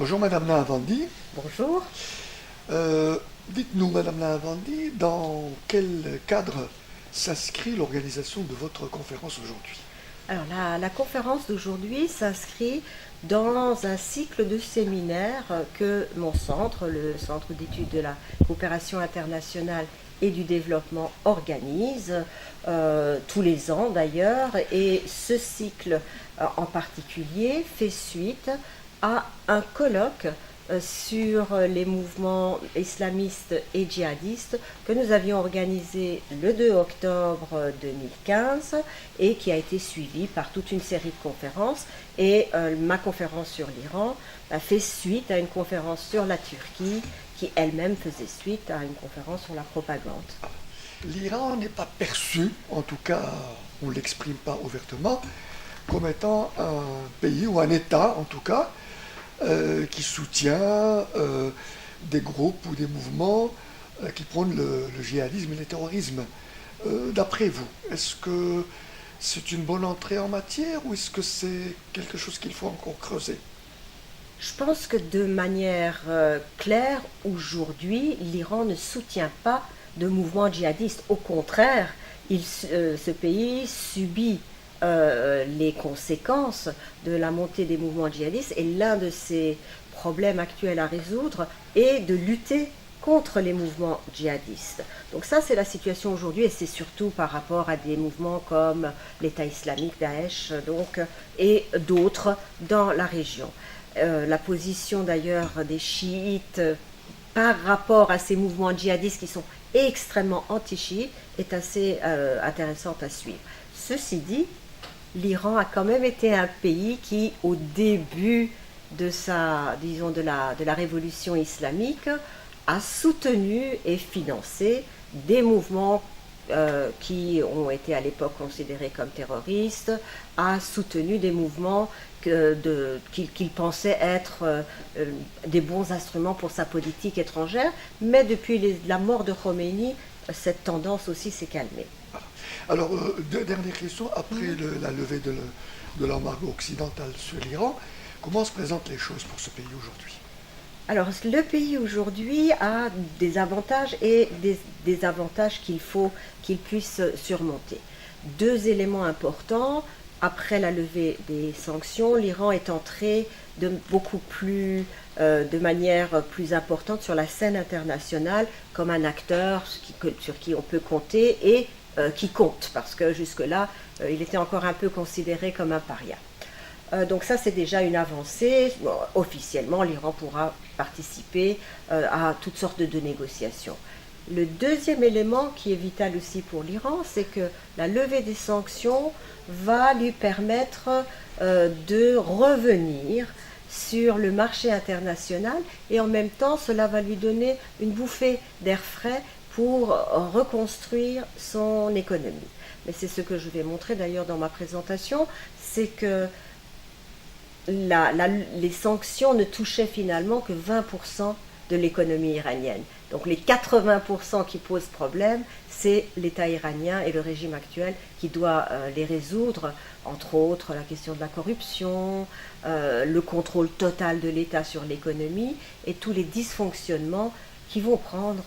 Bonjour Madame Lahavandi. Bonjour. Euh, Dites-nous Madame Lahavandi, dans quel cadre s'inscrit l'organisation de votre conférence aujourd'hui? Alors la conférence d'aujourd'hui s'inscrit dans un cycle de séminaires que mon centre, le Centre d'études de la coopération internationale et du développement, organise tous les ans d'ailleurs. Et ce cycle en particulier fait suite à un colloque sur les mouvements islamistes et djihadistes que nous avions organisé le 2 octobre 2015 et qui a été suivi par toute une série de conférences. Et ma conférence sur l'Iran a fait suite à une conférence sur la Turquie qui elle-même faisait suite à une conférence sur la propagande. L'Iran n'est pas perçu, en tout cas on ne l'exprime pas ouvertement, comme étant un pays ou un État en tout cas qui soutient des groupes ou des mouvements qui prônent le djihadisme et le terrorisme. D'après vous, est-ce que c'est une bonne entrée en matière ou est-ce que c'est quelque chose qu'il faut encore creuser? Je pense que de manière claire, aujourd'hui, l'Iran ne soutient pas de mouvement djihadiste. Au contraire, ce pays subit les conséquences de la montée des mouvements djihadistes, et l'un de ses problèmes actuels à résoudre est de lutter contre les mouvements djihadistes. Donc ça, c'est la situation aujourd'hui, et c'est surtout par rapport à des mouvements comme l'État islamique, Daesh, et d'autres dans la région. La position d'ailleurs des chiites par rapport à ces mouvements djihadistes qui sont extrêmement anti-chiites est assez intéressante à suivre. Ceci dit, l'Iran a quand même été un pays qui, au début de la révolution islamique, a soutenu et financé des mouvements qui ont été à l'époque considérés comme terroristes, a soutenu des mouvements qu'il pensait être des bons instruments pour sa politique étrangère, mais depuis la mort de Khomeini, cette tendance aussi s'est calmée. Alors, deux dernières questions. Après la levée de l'embargo occidental sur l'Iran, comment se présentent les choses pour ce pays aujourd'hui? Alors, le pays aujourd'hui a des avantages et des désavantages qu'il puisse surmonter. Deux éléments importants. Après la levée des sanctions, l'Iran est entré de manière plus importante sur la scène internationale comme un acteur sur qui on peut compter et qui compte, parce que jusque-là, il était encore un peu considéré comme un paria. Donc ça, c'est déjà une avancée. Bon, officiellement, l'Iran pourra participer à toutes sortes de négociations. Le deuxième élément qui est vital aussi pour l'Iran, c'est que la levée des sanctions va lui permettre de revenir sur le marché international, et en même temps, cela va lui donner une bouffée d'air frais pour reconstruire son économie. Mais c'est ce que je vais montrer d'ailleurs dans ma présentation, c'est que les sanctions ne touchaient finalement que 20% de l'économie iranienne. Donc les 80% qui posent problème, c'est l'État iranien et le régime actuel qui doit les résoudre, entre autres la question de la corruption, le contrôle total de l'État sur l'économie et tous les dysfonctionnements qui vont prendre,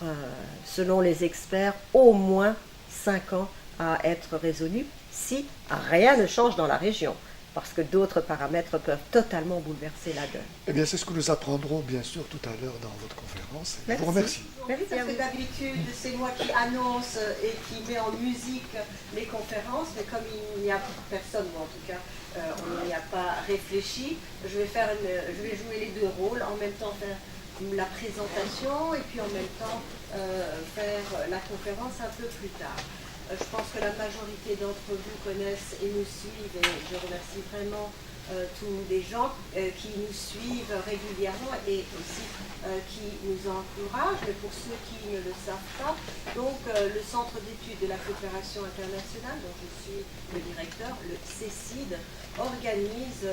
selon les experts, au moins 5 ans à être résolus si rien ne change dans la région, parce que d'autres paramètres peuvent totalement bouleverser la donne. Eh bien, c'est ce que nous apprendrons bien sûr tout à l'heure dans votre conférence. Je Merci. vous remercie. Merci, parce que d'habitude, c'est moi qui annonce et qui met en musique les conférences, mais comme il n'y a personne, ou en tout cas, on n'y a pas réfléchi, je vais jouer les deux rôles, en même temps faire la présentation et puis en même temps faire la conférence un peu plus tard. Je pense que la majorité d'entre vous connaissent et nous suivent, et je remercie vraiment tous les gens qui nous suivent régulièrement et aussi qui nous encouragent. Mais pour ceux qui ne le savent pas, donc le Centre d'études de la coopération internationale, dont je suis le directeur, le CECID, organise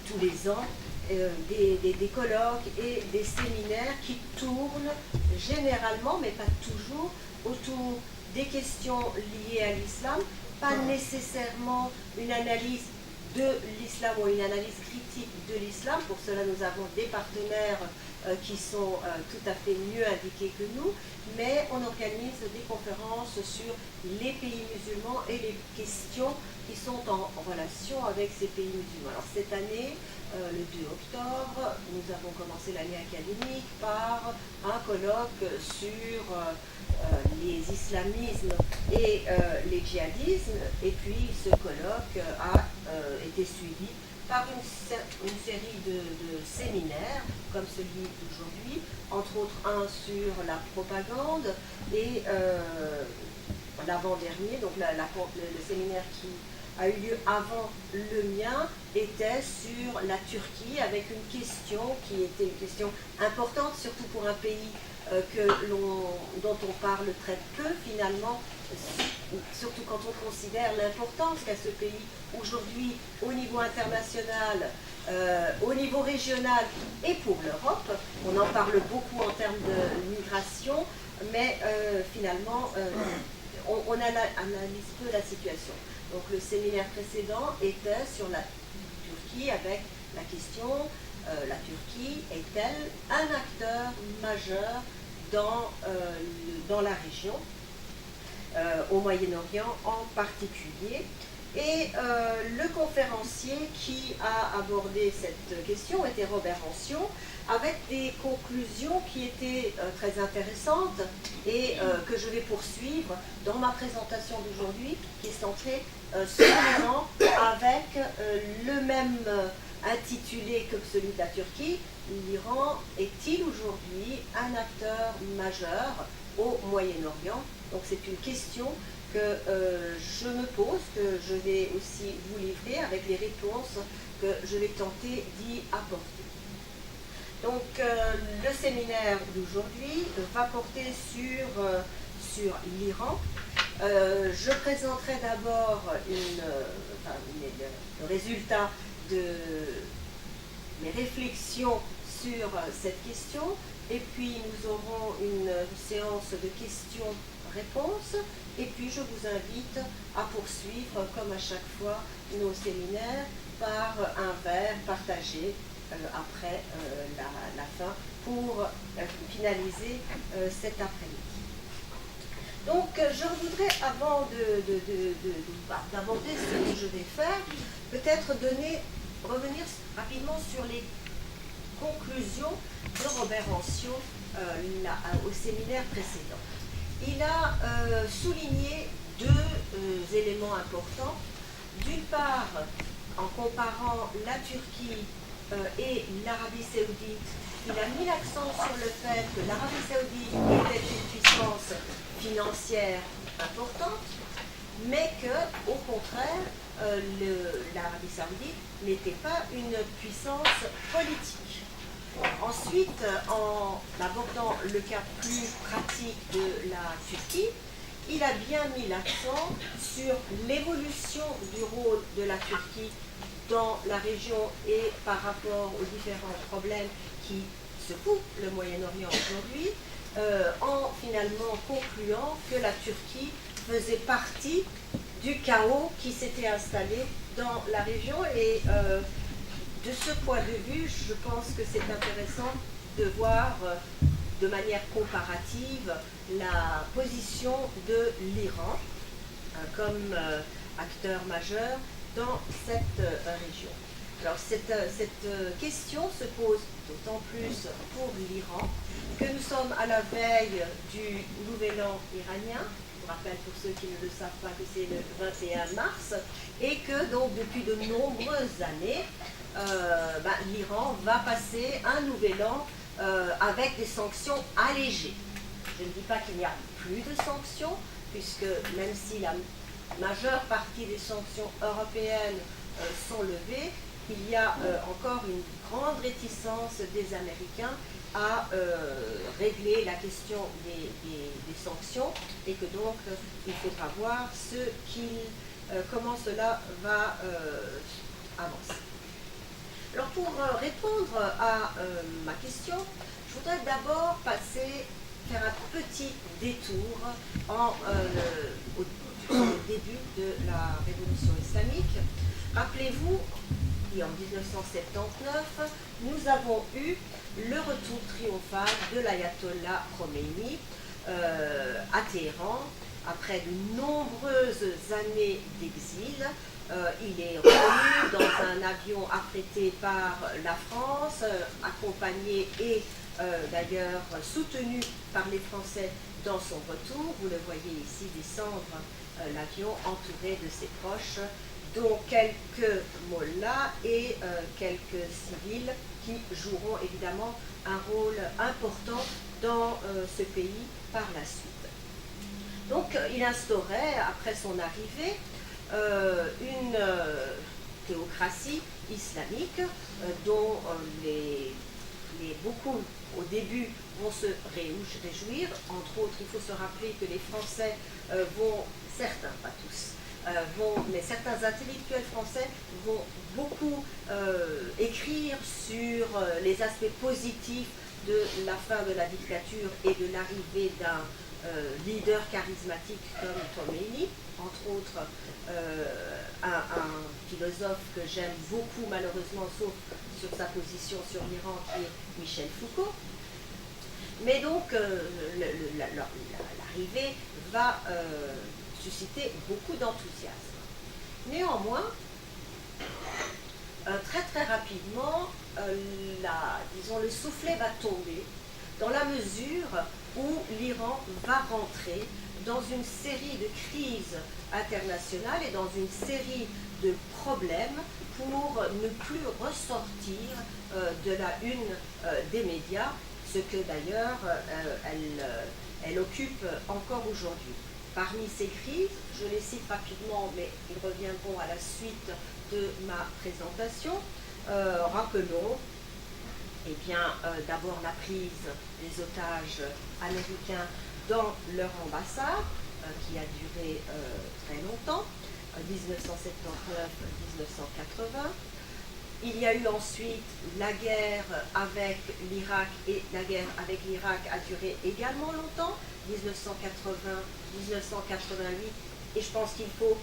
tous les ans des colloques et des séminaires qui tournent généralement, mais pas toujours, autour des questions liées à l'islam, pas nécessairement une analyse de l'islam ou une analyse critique de l'islam. Pour cela, nous avons des partenaires qui sont tout à fait mieux indiqués que nous, mais on organise des conférences sur les pays musulmans et les questions qui sont en relation avec ces pays musulmans. Alors cette année, le 2 octobre, nous avons commencé l'année académique par un colloque sur les islamismes et les djihadismes, et puis ce colloque a été suivi par une série de séminaires, comme celui d'aujourd'hui, entre autres un sur la propagande, et l'avant-dernier, donc le séminaire qui a eu lieu avant le mien, était sur la Turquie, avec une question qui était une question importante, surtout pour un pays dont on parle très peu finalement, surtout quand on considère l'importance qu'a ce pays aujourd'hui au niveau international, au niveau régional et pour l'Europe. On en parle beaucoup en termes de migration, mais finalement on analyse peu la situation. Donc le séminaire précédent était sur la Turquie avec la question la Turquie est-elle un acteur majeur dans la région, au Moyen-Orient en particulier. Et le conférencier qui a abordé cette question était Robert Anciot, avec des conclusions qui étaient très intéressantes et que je vais poursuivre dans ma présentation d'aujourd'hui, qui est centrée sur l'Iran, avec le même intitulé que celui de la Turquie. L'Iran est-il aujourd'hui un acteur majeur au Moyen-Orient? Donc c'est une question que je me pose, que je vais aussi vous livrer avec les réponses que je vais tenter d'y apporter. Donc le séminaire d'aujourd'hui va porter sur l'Iran. Je présenterai d'abord le résultat de mes réflexions sur cette question, et puis nous aurons une séance de questions-réponses, et puis je vous invite à poursuivre, comme à chaque fois, nos séminaires par un verre partagé après la fin pour finaliser cet après-midi. Donc je voudrais, avant d'aborder ce que je vais faire, peut-être revenir rapidement sur les conclusions de Robert Anciot au séminaire précédent. Il a souligné deux éléments importants. D'une part, en comparant la Turquie et l'Arabie Saoudite, il a mis l'accent sur le fait que l'Arabie Saoudite était une puissance financière importante, mais que, au contraire, l'Arabie Saoudite n'était pas une puissance politique. Ensuite, en abordant le cas plus pratique de la Turquie, il a bien mis l'accent sur l'évolution du rôle de la Turquie dans la région et par rapport aux différents problèmes qui secouent le Moyen-Orient aujourd'hui, en finalement concluant que la Turquie faisait partie du chaos qui s'était installé dans la région. Et de ce point de vue, je pense que c'est intéressant de voir de manière comparative la position de l'Iran comme acteur majeur dans cette région. Alors cette question se pose d'autant plus pour l'Iran que nous sommes à la veille du Nouvel An iranien. Je vous rappelle pour ceux qui ne le savent pas que c'est le 21 mars, et que donc depuis de nombreuses années, l'Iran va passer un Nouvel An avec des sanctions allégées. Je ne dis pas qu'il n'y a plus de sanctions, puisque même si la majeure partie des sanctions européennes sont levées, il y a encore une grande réticence des Américains à régler la question des sanctions, et que donc il faudra voir comment cela va avancer. Alors pour répondre à ma question, je voudrais d'abord faire un petit détour au début de la révolution islamique, Rappelez-vous, et en 1979, nous avons eu le retour triomphal de l'ayatollah Khomeini à Téhéran, après de nombreuses années d'exil. Il est revenu dans un avion affrété par la France, accompagné et d'ailleurs soutenu par les Français dans son retour. Vous le voyez ici descendre l'avion entouré de ses proches, dont quelques mollahs et quelques civils qui joueront évidemment un rôle important dans ce pays par la suite. Donc il instaurait, après son arrivée, une théocratie islamique dont beaucoup au début vont se réjouir. Entre autres, il faut se rappeler que les Français certains, pas tous, mais certains intellectuels français vont beaucoup écrire sur les aspects positifs de la fin de la dictature et de l'arrivée d'un leader charismatique comme Khomeini, entre autres un philosophe que j'aime beaucoup, malheureusement, sauf sur sa position sur l'Iran, qui est Michel Foucault. Mais donc, l'arrivée va susciter beaucoup d'enthousiasme. Néanmoins, très très rapidement, le soufflet va tomber dans la mesure où l'Iran va rentrer dans une série de crises internationales et dans une série de problèmes pour ne plus ressortir de la une des médias, ce que d'ailleurs elle occupe encore aujourd'hui. Parmi ces crises, je les cite rapidement, mais ils reviendront à la suite de ma présentation. Rappelons d'abord la prise des otages américains dans leur ambassade, qui a duré très longtemps, 1979-1980. Il y a eu ensuite la guerre avec l'Irak, et la guerre avec l'Irak a duré également longtemps, 1980-1988, et je pense qu'il faut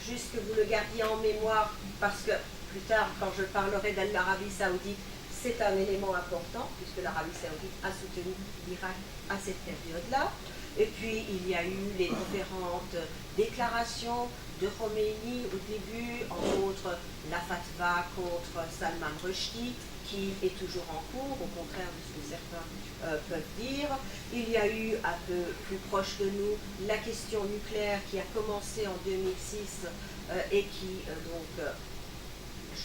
juste que vous le gardiez en mémoire, parce que plus tard, quand je parlerai de l'Arabie Saoudite, c'est un élément important, puisque l'Arabie Saoudite a soutenu l'Irak à cette période-là. Et puis, il y a eu les différentes déclarations de Khomeini au début, entre autres la fatwa contre Salman Rushdie, qui est toujours en cours, au contraire de ce que certains peuvent dire. Il y a eu, un peu plus proche de nous, la question nucléaire qui a commencé en 2006 et qui,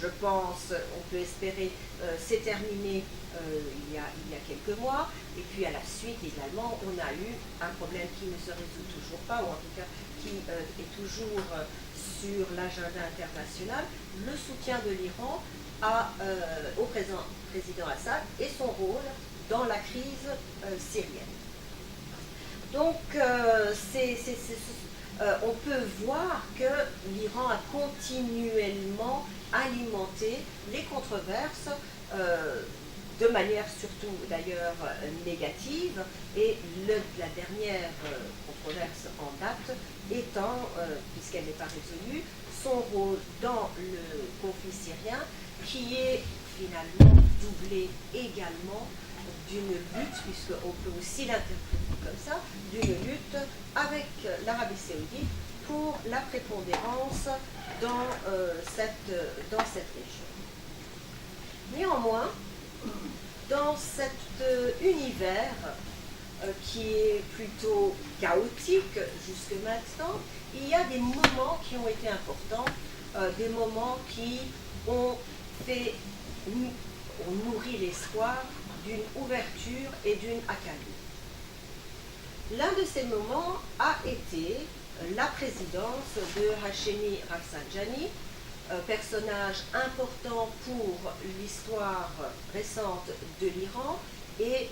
je pense, on peut espérer, s'est terminée il y a quelques mois. Et puis à la suite également, on a eu un problème qui ne se résout toujours pas, ou en tout cas qui est toujours sur l'agenda international, le soutien de l'Iran au président Assad et son rôle dans la crise syrienne. Donc on peut voir que l'Iran a continuellement alimenté les controverses de manière surtout d'ailleurs négative, et la dernière controverse en date étant, puisqu'elle n'est pas résolue, son rôle dans le conflit syrien, qui est finalement doublé également d'une lutte, puisqu'on peut aussi l'interpréter comme ça, d'une lutte avec l'Arabie Saoudite pour la prépondérance dans cette région. Néanmoins, dans cet univers qui est plutôt chaotique jusque maintenant, il y a des moments qui ont été importants, des moments qui ont nourri l'espoir d'une ouverture et d'une accalmie. L'un de ces moments a été la présidence de Hachemi Rafsanjani, personnage important pour l'histoire récente de l'Iran et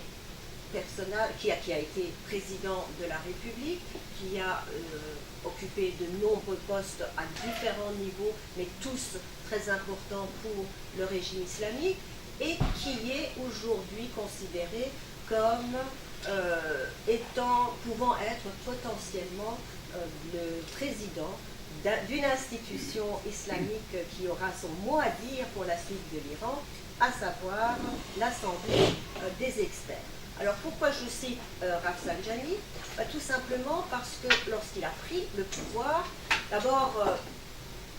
personnage qui a été président de la République, qui a occupé de nombreux postes à différents niveaux, mais tous très importants pour le régime islamique, et qui est aujourd'hui considéré comme pouvant être potentiellement le président d'une institution islamique qui aura son mot à dire pour la suite de l'Iran, à savoir l'Assemblée des experts. Alors pourquoi je cite Rafsanjani? Tout simplement parce que lorsqu'il a pris le pouvoir, d'abord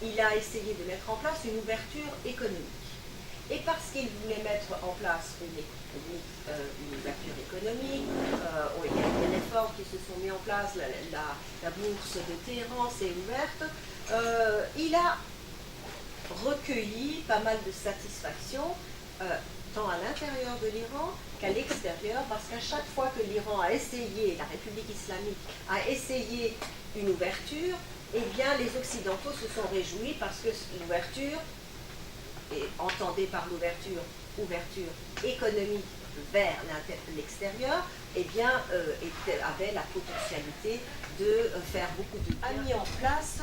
il a essayé de mettre en place une ouverture économique. Et parce qu'il voulait mettre en place une ouverture économique, il y a des réformes qui se sont mis en place, la bourse de Téhéran s'est ouverte, il a recueilli pas mal de satisfaction, tant à l'intérieur de l'Iran qu'à l'extérieur, parce qu'à chaque fois que l'Iran a essayé, la République islamique a essayé une ouverture, eh bien les Occidentaux se sont réjouis parce que l'ouverture, et entendez par l'ouverture, ouverture économique vers l'extérieur, eh bien, avait la potentialité de faire beaucoup de bien. A mis en place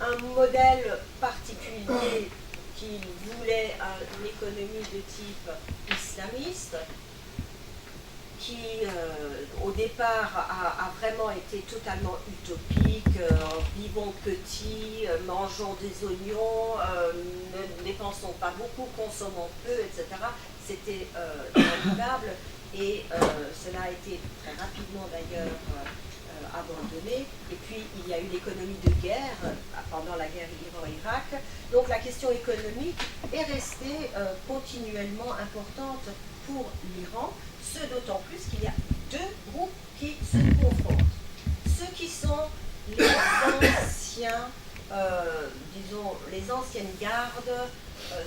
un modèle particulier qu'il voulait une économie de type islamiste, qui au départ a vraiment été totalement utopique, vivons petit, mangeons des oignons, ne dépensons pas beaucoup, consommons peu, etc. C'était inimaginable et cela a été très rapidement d'ailleurs abandonné. Et puis il y a eu l'économie de guerre pendant la guerre Iran-Irak. Donc la question économique est restée continuellement importante pour l'Iran. Ce d'autant plus qu'il y a deux groupes qui se confrontent. Ceux qui sont les anciens, disons, les anciennes gardes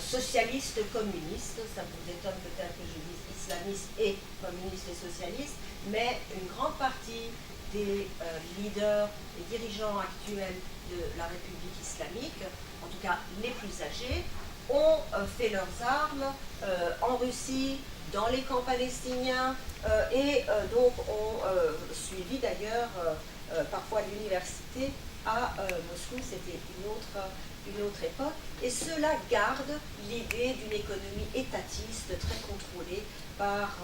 socialistes communistes, ça vous étonne peut-être que je dise islamistes et communistes et socialistes, mais une grande partie des leaders, les dirigeants actuels de la République islamique, en tout cas les plus âgés, ont fait leurs armes en Russie, dans les camps palestiniens, et donc ont suivi d'ailleurs parfois l'université à Moscou, c'était une autre époque, et cela garde l'idée d'une économie étatiste très contrôlée par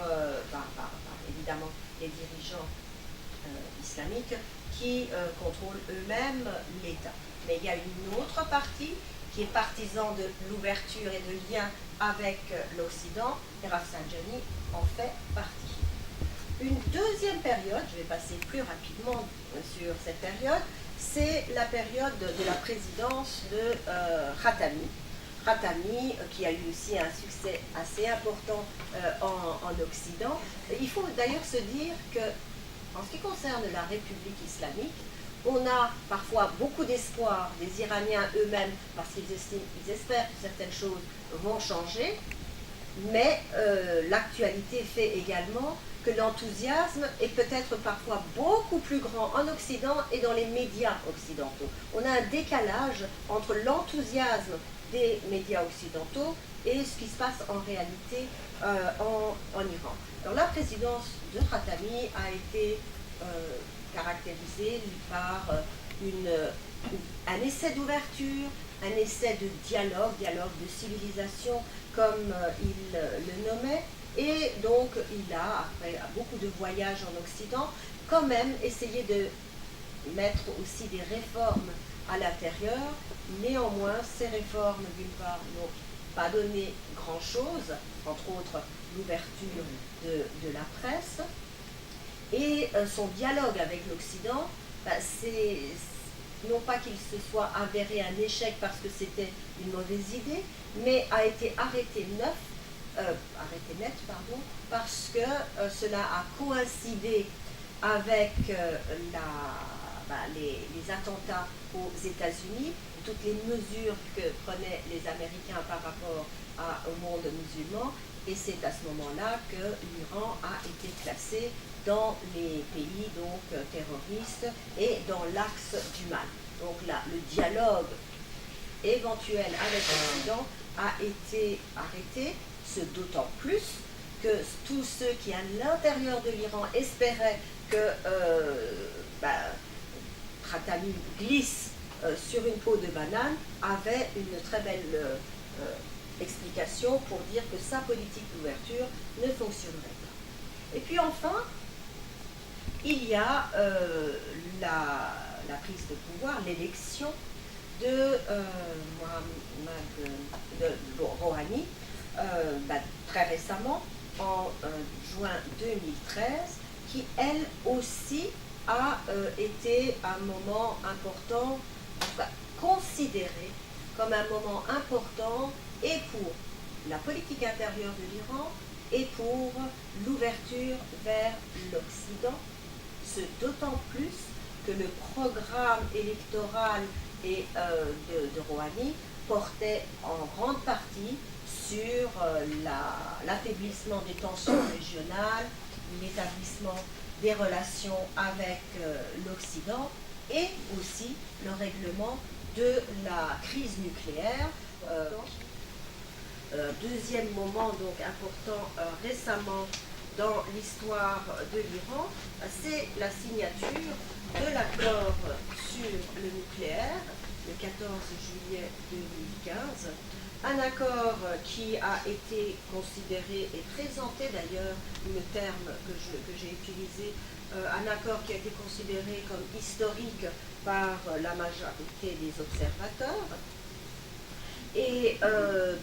évidemment les dirigeants islamiques qui contrôlent eux-mêmes l'État. Mais il y a une autre partie qui est partisan de l'ouverture et de lien avec l'Occident, et Rafsanjani en fait partie. Une deuxième période, je vais passer plus rapidement sur cette période, c'est la période de la présidence de Khatami. Khatami, qui a eu aussi un succès assez important en Occident. Il faut d'ailleurs se dire que, en ce qui concerne la République islamique, on a parfois beaucoup d'espoir des Iraniens eux-mêmes parce qu'ils espèrent que certaines choses vont changer, mais l'actualité fait également que l'enthousiasme est peut-être parfois beaucoup plus grand en Occident et dans les médias occidentaux. On a un décalage entre l'enthousiasme des médias occidentaux et ce qui se passe en réalité en Iran. Alors la présidence de Khatami a été caractérisée par un essai d'ouverture, un essai de dialogue de civilisation comme il le nommait, et donc il a, après beaucoup de voyages en Occident, quand même essayé de mettre aussi des réformes à l'intérieur. Néanmoins, ces réformes, d'une part, n'ont pas donné grand-chose, entre autres l'ouverture de la presse, et son dialogue avec l'Occident, c'est non pas qu'il se soit avéré un échec parce que c'était une mauvaise idée, mais a été arrêté net, parce que cela a coïncidé avec les attentats aux États-Unis, toutes les mesures que prenaient les Américains par rapport au monde musulman, et c'est à ce moment-là que l'Iran a été classé dans les pays terroristes et dans l'axe du mal. Donc là, le dialogue éventuel avec l'Occident a été arrêté, ce d'autant plus que tous ceux qui à l'intérieur de l'Iran espéraient que Khatami glisse sur une peau de banane avaient une très belle explication pour dire que sa politique d'ouverture ne fonctionnerait pas. Et puis enfin, il y a la prise de pouvoir, l'élection de Mohamed de Rouhani, très récemment, en juin 2013, qui elle aussi a été un moment important, considéré comme un moment important et pour la politique intérieure de l'Iran et pour l'ouverture vers l'Occident, ce d'autant plus que le programme électoral de Rouhani portait en grande partie sur l'affaiblissement des tensions régionales, l'établissement des relations avec l'Occident et aussi le règlement de la crise nucléaire. Deuxième moment donc important récemment dans l'histoire de l'Iran, c'est la signature de l'accord sur le nucléaire le 14 juillet 2015, un accord qui a été considéré et présenté d'ailleurs, le terme que j'ai utilisé, un accord qui a été considéré comme historique par la majorité des observateurs et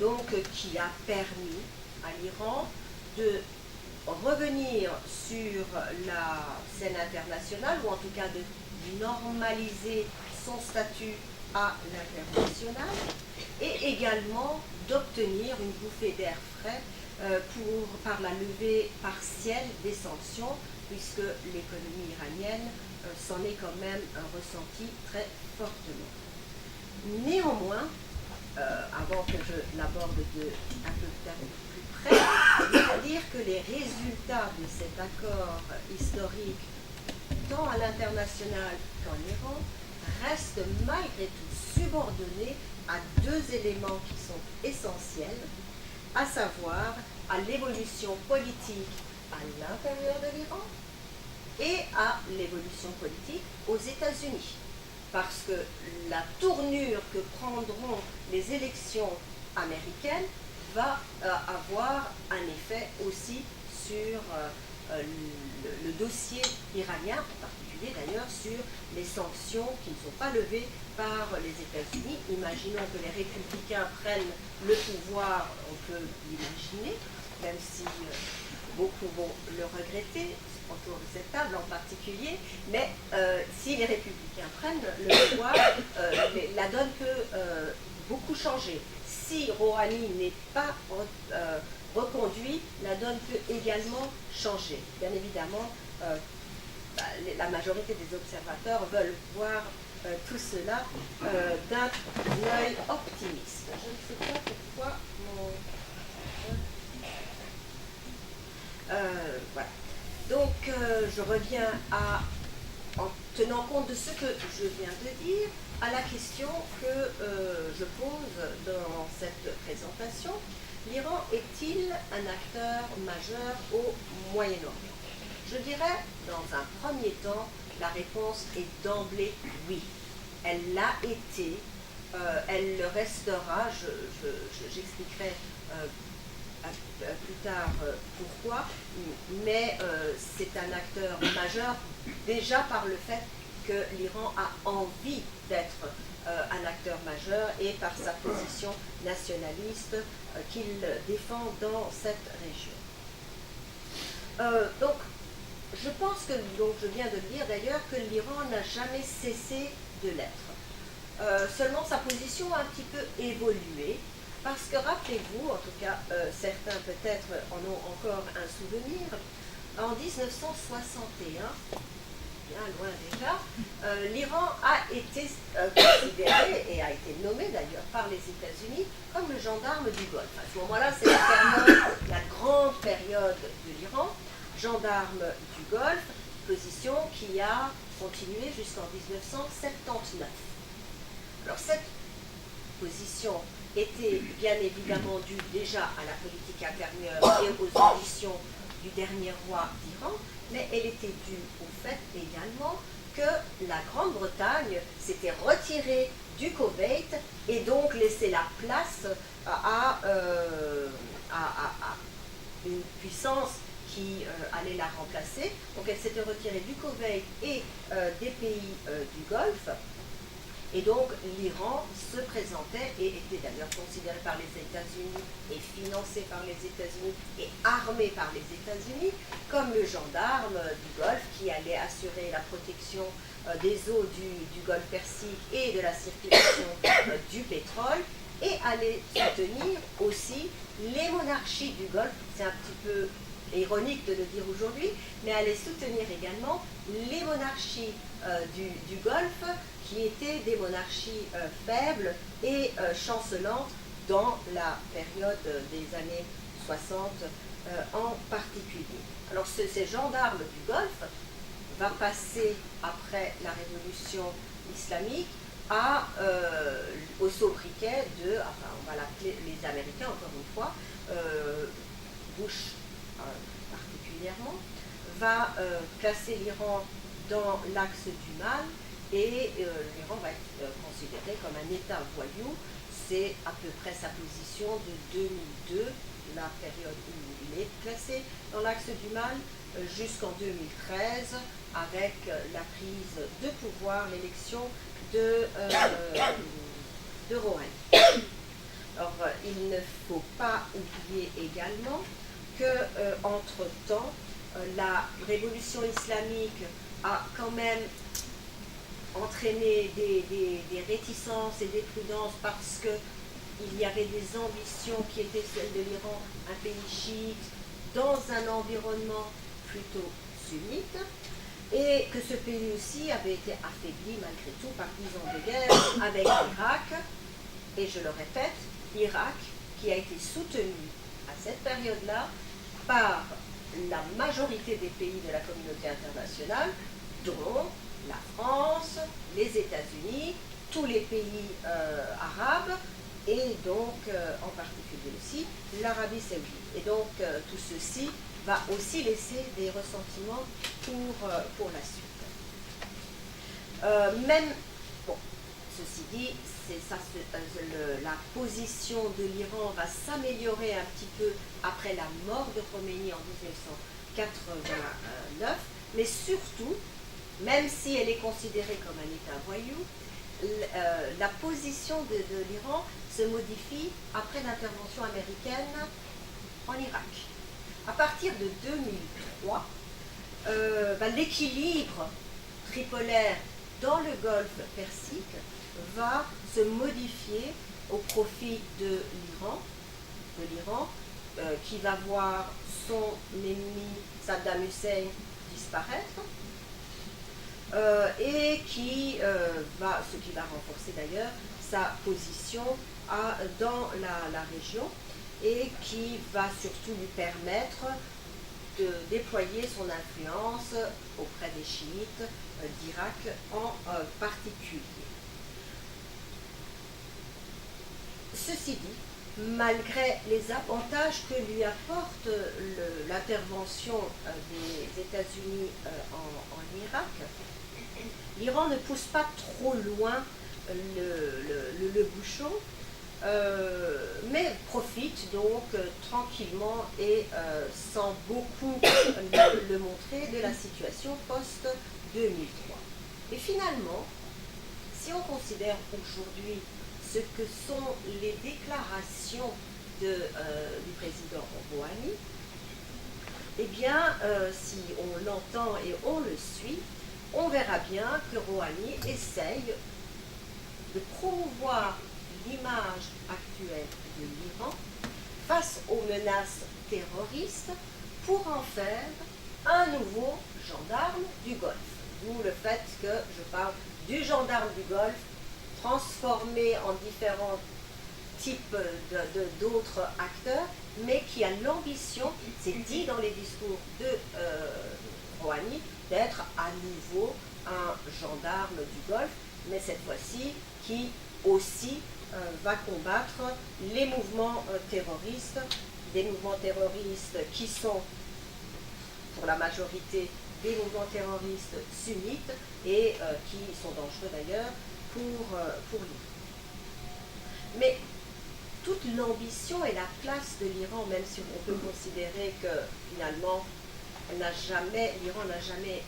donc qui a permis à l'Iran de revenir sur la scène internationale, ou en tout cas de normaliser son statut à l'international, et également d'obtenir une bouffée d'air frais par la levée partielle des sanctions, puisque l'économie iranienne s'en est quand même ressentie très fortement. Néanmoins, avant que je l'aborde un peu plus près, je veux dire que les résultats de cet accord historique, tant à l'international qu'en Iran, restent malgré tout subordonnés à deux éléments qui sont essentiels, à savoir à l'évolution politique à l'intérieur de l'Iran et à l'évolution politique aux États-Unis. Parce que la tournure que prendront les élections américaines va avoir un effet aussi sur le dossier iranien, en particulier d'ailleurs sur les sanctions qui ne sont pas levées par les États-Unis. Imaginons que les républicains prennent le pouvoir, on peut l'imaginer, même si beaucoup vont le regretter, autour de cette table en particulier, mais si les républicains prennent le pouvoir, la donne peut beaucoup changer. Si Rouhani n'est pas reconduit, la donne peut également changer. Bien évidemment, la majorité des observateurs veulent voir tout cela d'un œil optimiste. Je ne sais pas pourquoi mon... voilà. Donc, je reviens en tenant compte de ce que je viens de dire, à la question que je pose dans cette présentation. L'Iran est-il un acteur majeur au Moyen-Orient? Je dirais, dans un premier temps, la réponse est d'emblée oui. Elle l'a été, elle le restera, j'expliquerai plus tard pourquoi, mais c'est un acteur majeur déjà par le fait que l'Iran a envie d'être un acteur majeur et par sa position nationaliste qu'il défend dans cette région. Donc, je pense que, donc je viens de le dire d'ailleurs, que l'Iran n'a jamais cessé de l'être. Seulement sa position a un petit peu évolué. Parce que rappelez-vous, en tout cas certains peut-être en ont encore un souvenir, en 1961, bien loin déjà, l'Iran a été considéré et a été nommé d'ailleurs par les États-Unis comme le gendarme du Golfe. À ce moment-là, c'est la grande période de l'Iran, gendarme du Golfe, position qui a continué jusqu'en 1979. Alors cette position était bien évidemment due déjà à la politique intérieure et aux ambitions du dernier roi d'Iran, mais elle était due au fait également que la Grande-Bretagne s'était retirée du Koweït et donc laissé la place à une puissance qui allait la remplacer. Donc elle s'était retirée du Koweït et des pays du Golfe. Et donc l'Iran se présentait et était d'ailleurs considéré par les États-Unis et financé par les États-Unis et armé par les États-Unis comme le gendarme du Golfe qui allait assurer la protection des eaux du Golfe Persique et de la circulation du pétrole, et allait soutenir aussi les monarchies du Golfe. C'est un petit peu ironique de le dire aujourd'hui, mais allait soutenir également les monarchies du Golfe, qui étaient des monarchies faibles et chancelantes dans la période des années 60 en particulier. Alors ces gendarmes du Golfe va passer après la révolution islamique au sobriquet de, enfin on va l'appeler les Américains encore une fois, Bush particulièrement, va classer l'Iran dans l'axe du mal, et l'Iran va être considéré comme un État voyou. C'est à peu près sa position de 2002, la période où il est classé dans l'axe du mal, jusqu'en 2013, avec la prise de pouvoir, l'élection de Rouhani. Alors, il ne faut pas oublier également que, entre-temps, la révolution islamique a quand même entraîné des réticences et des prudences, parce qu'il y avait des ambitions qui étaient celles de l'Iran, un pays chiite, dans un environnement plutôt sunnite, et que ce pays aussi avait été affaibli malgré tout par 10 ans de guerre avec l'Irak, et je le répète, Irak qui a été soutenu à cette période-là par la majorité des pays de la communauté internationale, dont la France, les États-Unis, tous les pays arabes, et donc en particulier aussi l'Arabie saoudite. Et donc tout ceci va aussi laisser des ressentiments pour la suite. Bon, ceci dit, la position de l'Iran va s'améliorer un petit peu après la mort de Khomeini en 1989, mais surtout, même si elle est considérée comme un État voyou, la position de l'Iran se modifie après l'intervention américaine en Irak. À partir de 2003, l'équilibre tripolaire dans le Golfe Persique va se modifier au profit de l'Iran, qui va voir son ennemi Saddam Hussein disparaître, et ce qui va renforcer d'ailleurs sa position dans la région, et qui va surtout lui permettre de déployer son influence auprès des chiites d'Irak en particulier. Ceci dit, malgré les avantages que lui apporte l'intervention des États-Unis en Irak, l'Iran ne pousse pas trop loin le bouchon, mais profite donc tranquillement et sans beaucoup le montrer de la situation post-2003. Et finalement, si on considère aujourd'hui ce que sont les déclarations du président Rouhani, eh bien, si on l'entend et on le suit, on verra bien que Rouhani essaye de promouvoir l'image actuelle de l'Iran face aux menaces terroristes pour en faire un nouveau gendarme du Golfe. D'où le fait que je parle du gendarme du Golfe transformé en différents types d'autres acteurs, mais qui a l'ambition, c'est dit dans les discours de Rouhani, d'être à nouveau un gendarme du Golfe, mais cette fois-ci qui aussi va combattre les mouvements terroristes, des mouvements terroristes qui sont pour la majorité des mouvements terroristes sunnites et qui sont dangereux d'ailleurs pour l'Iran. Mais toute l'ambition et la place de l'Iran, même si on peut considérer que finalement l'Iran n'a jamais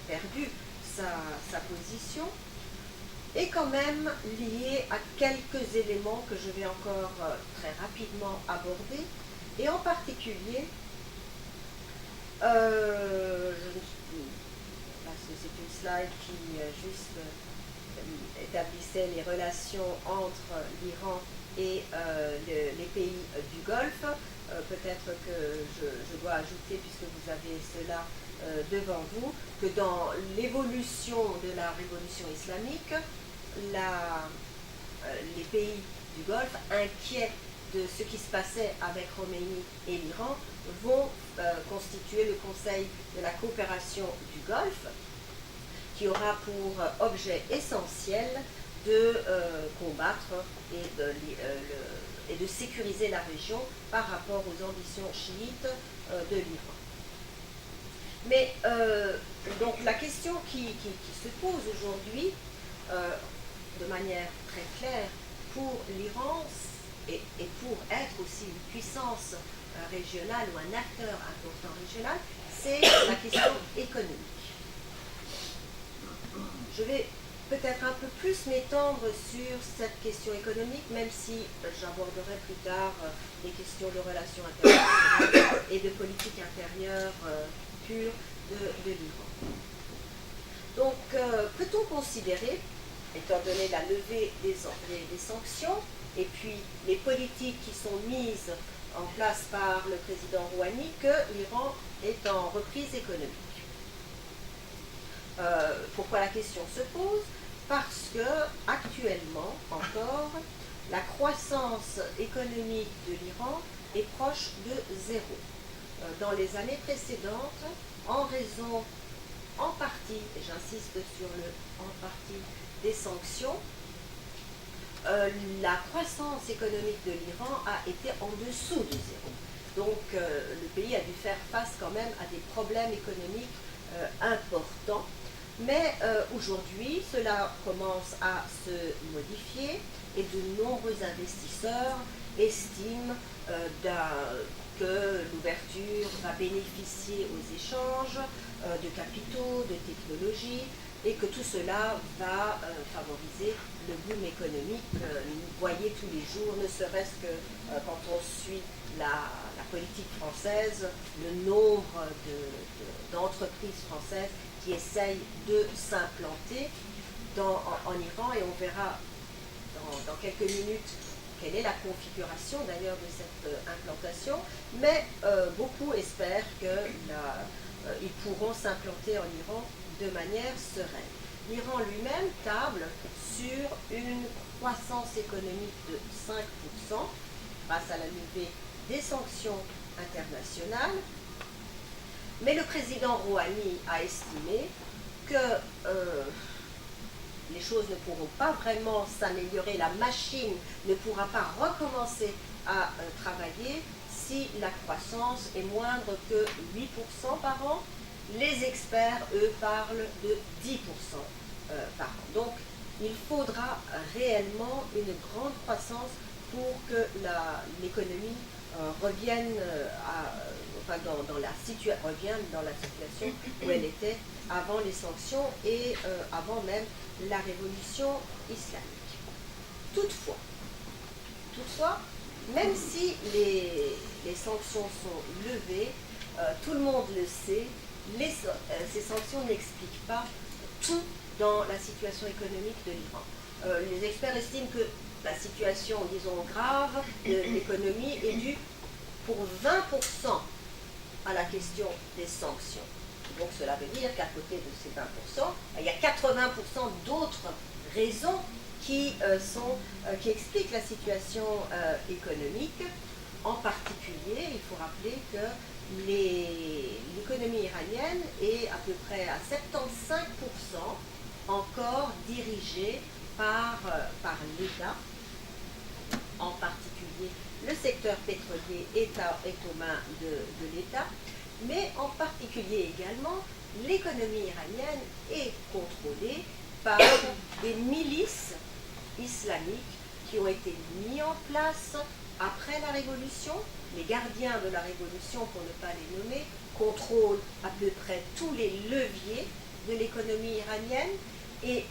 perdu sa position, est quand même lié à quelques éléments que je vais encore très rapidement aborder, et en particulier, c'est une slide qui juste établissait les relations entre l'Iran et les pays du Golfe. Peut-être que je dois ajouter, puisque vous avez cela devant vous, que dans l'évolution de la révolution islamique, les pays du Golfe, inquiets de ce qui se passait avec Khomeini et l'Iran, vont constituer le Conseil de la coopération du Golfe, qui aura pour objet essentiel de combattre et de sécuriser la région par rapport aux ambitions chiites de l'Iran. Mais donc la question qui se pose aujourd'hui, de manière très claire, pour l'Iran et pour être aussi une puissance régionale ou un acteur important régional, c'est la question économique. Je vais peut-être un peu plus m'étendre sur cette question économique, même si j'aborderai plus tard les questions de relations internationales et de politique intérieure pure de l'Iran. Donc, peut-on considérer, étant donné la levée des sanctions et puis les politiques qui sont mises en place par le président Rouhani, que l'Iran est en reprise économique? Pourquoi la question se pose? Parce que actuellement encore, la croissance économique de l'Iran est proche de zéro. Dans les années précédentes, en raison, en partie, et j'insiste sur le en partie, des sanctions, la croissance économique de l'Iran a été en dessous de zéro. Donc le pays a dû faire face quand même à des problèmes économiques importants. Mais aujourd'hui, cela commence à se modifier et de nombreux investisseurs estiment que l'ouverture va bénéficier aux échanges de capitaux, de technologies, et que tout cela va favoriser le boom économique. Vous voyez tous les jours, ne serait-ce que quand on suit la politique française, le nombre d'entreprises françaises qui essayent de s'implanter en Iran, et on verra dans quelques minutes quelle est la configuration d'ailleurs de cette implantation, mais beaucoup espèrent qu'ils pourront s'implanter en Iran de manière sereine. L'Iran lui-même table sur une croissance économique de 5% grâce à la levée des sanctions internationales. Mais le président Rouhani a estimé que les choses ne pourront pas vraiment s'améliorer, la machine ne pourra pas recommencer à travailler si la croissance est moindre que 8% par an. Les experts, eux, parlent de 10% par an. Donc, il faudra réellement une grande croissance pour que l'économie revienne dans la situation où elle était avant les sanctions et avant même la révolution islamique. Toutefois, même si les sanctions sont levées, tout le monde le sait, ces sanctions n'expliquent pas tout dans la situation économique de l'Iran. Les experts estiment que la situation, disons, grave de l'économie est due pour 20% à la question des sanctions. Donc cela veut dire qu'à côté de ces 20%, il y a 80% d'autres raisons qui expliquent la situation économique. En particulier, il faut rappeler que l'économie iranienne est à peu près à 75% encore dirigée par l'État. En particulier, le secteur pétrolier est aux mains de l'État, mais en particulier également, l'économie iranienne est contrôlée par des milices islamiques qui ont été mises en place après la Révolution. Les gardiens de la Révolution, pour ne pas les nommer, contrôlent à peu près tous les leviers de l'économie iranienne, Et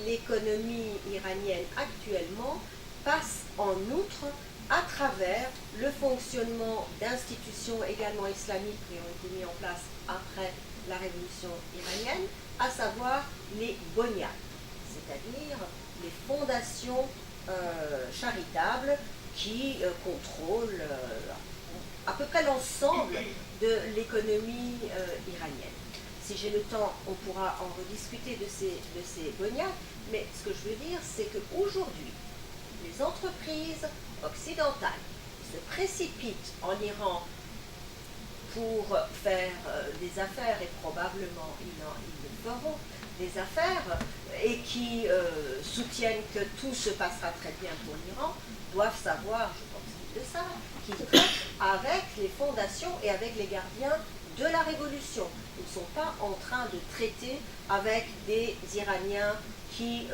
l'économie iranienne actuellement passe en outre à travers le fonctionnement d'institutions également islamiques qui ont été mises en place après la révolution iranienne, à savoir les bonyas, c'est-à-dire les fondations charitables qui contrôlent à peu près l'ensemble de l'économie iranienne. Si j'ai le temps, on pourra en rediscuter de ces bonyas, mais ce que je veux dire, c'est qu'aujourd'hui, les entreprises occidentales se précipitent en Iran pour faire des affaires, et probablement ils le feront, des affaires, et qui soutiennent que tout se passera très bien pour l'Iran, doivent savoir, je pense qu'ils le savent, qu'ils traitent avec les fondations et avec les gardiens de la révolution. Ils ne sont pas en train de traiter avec des Iraniens qui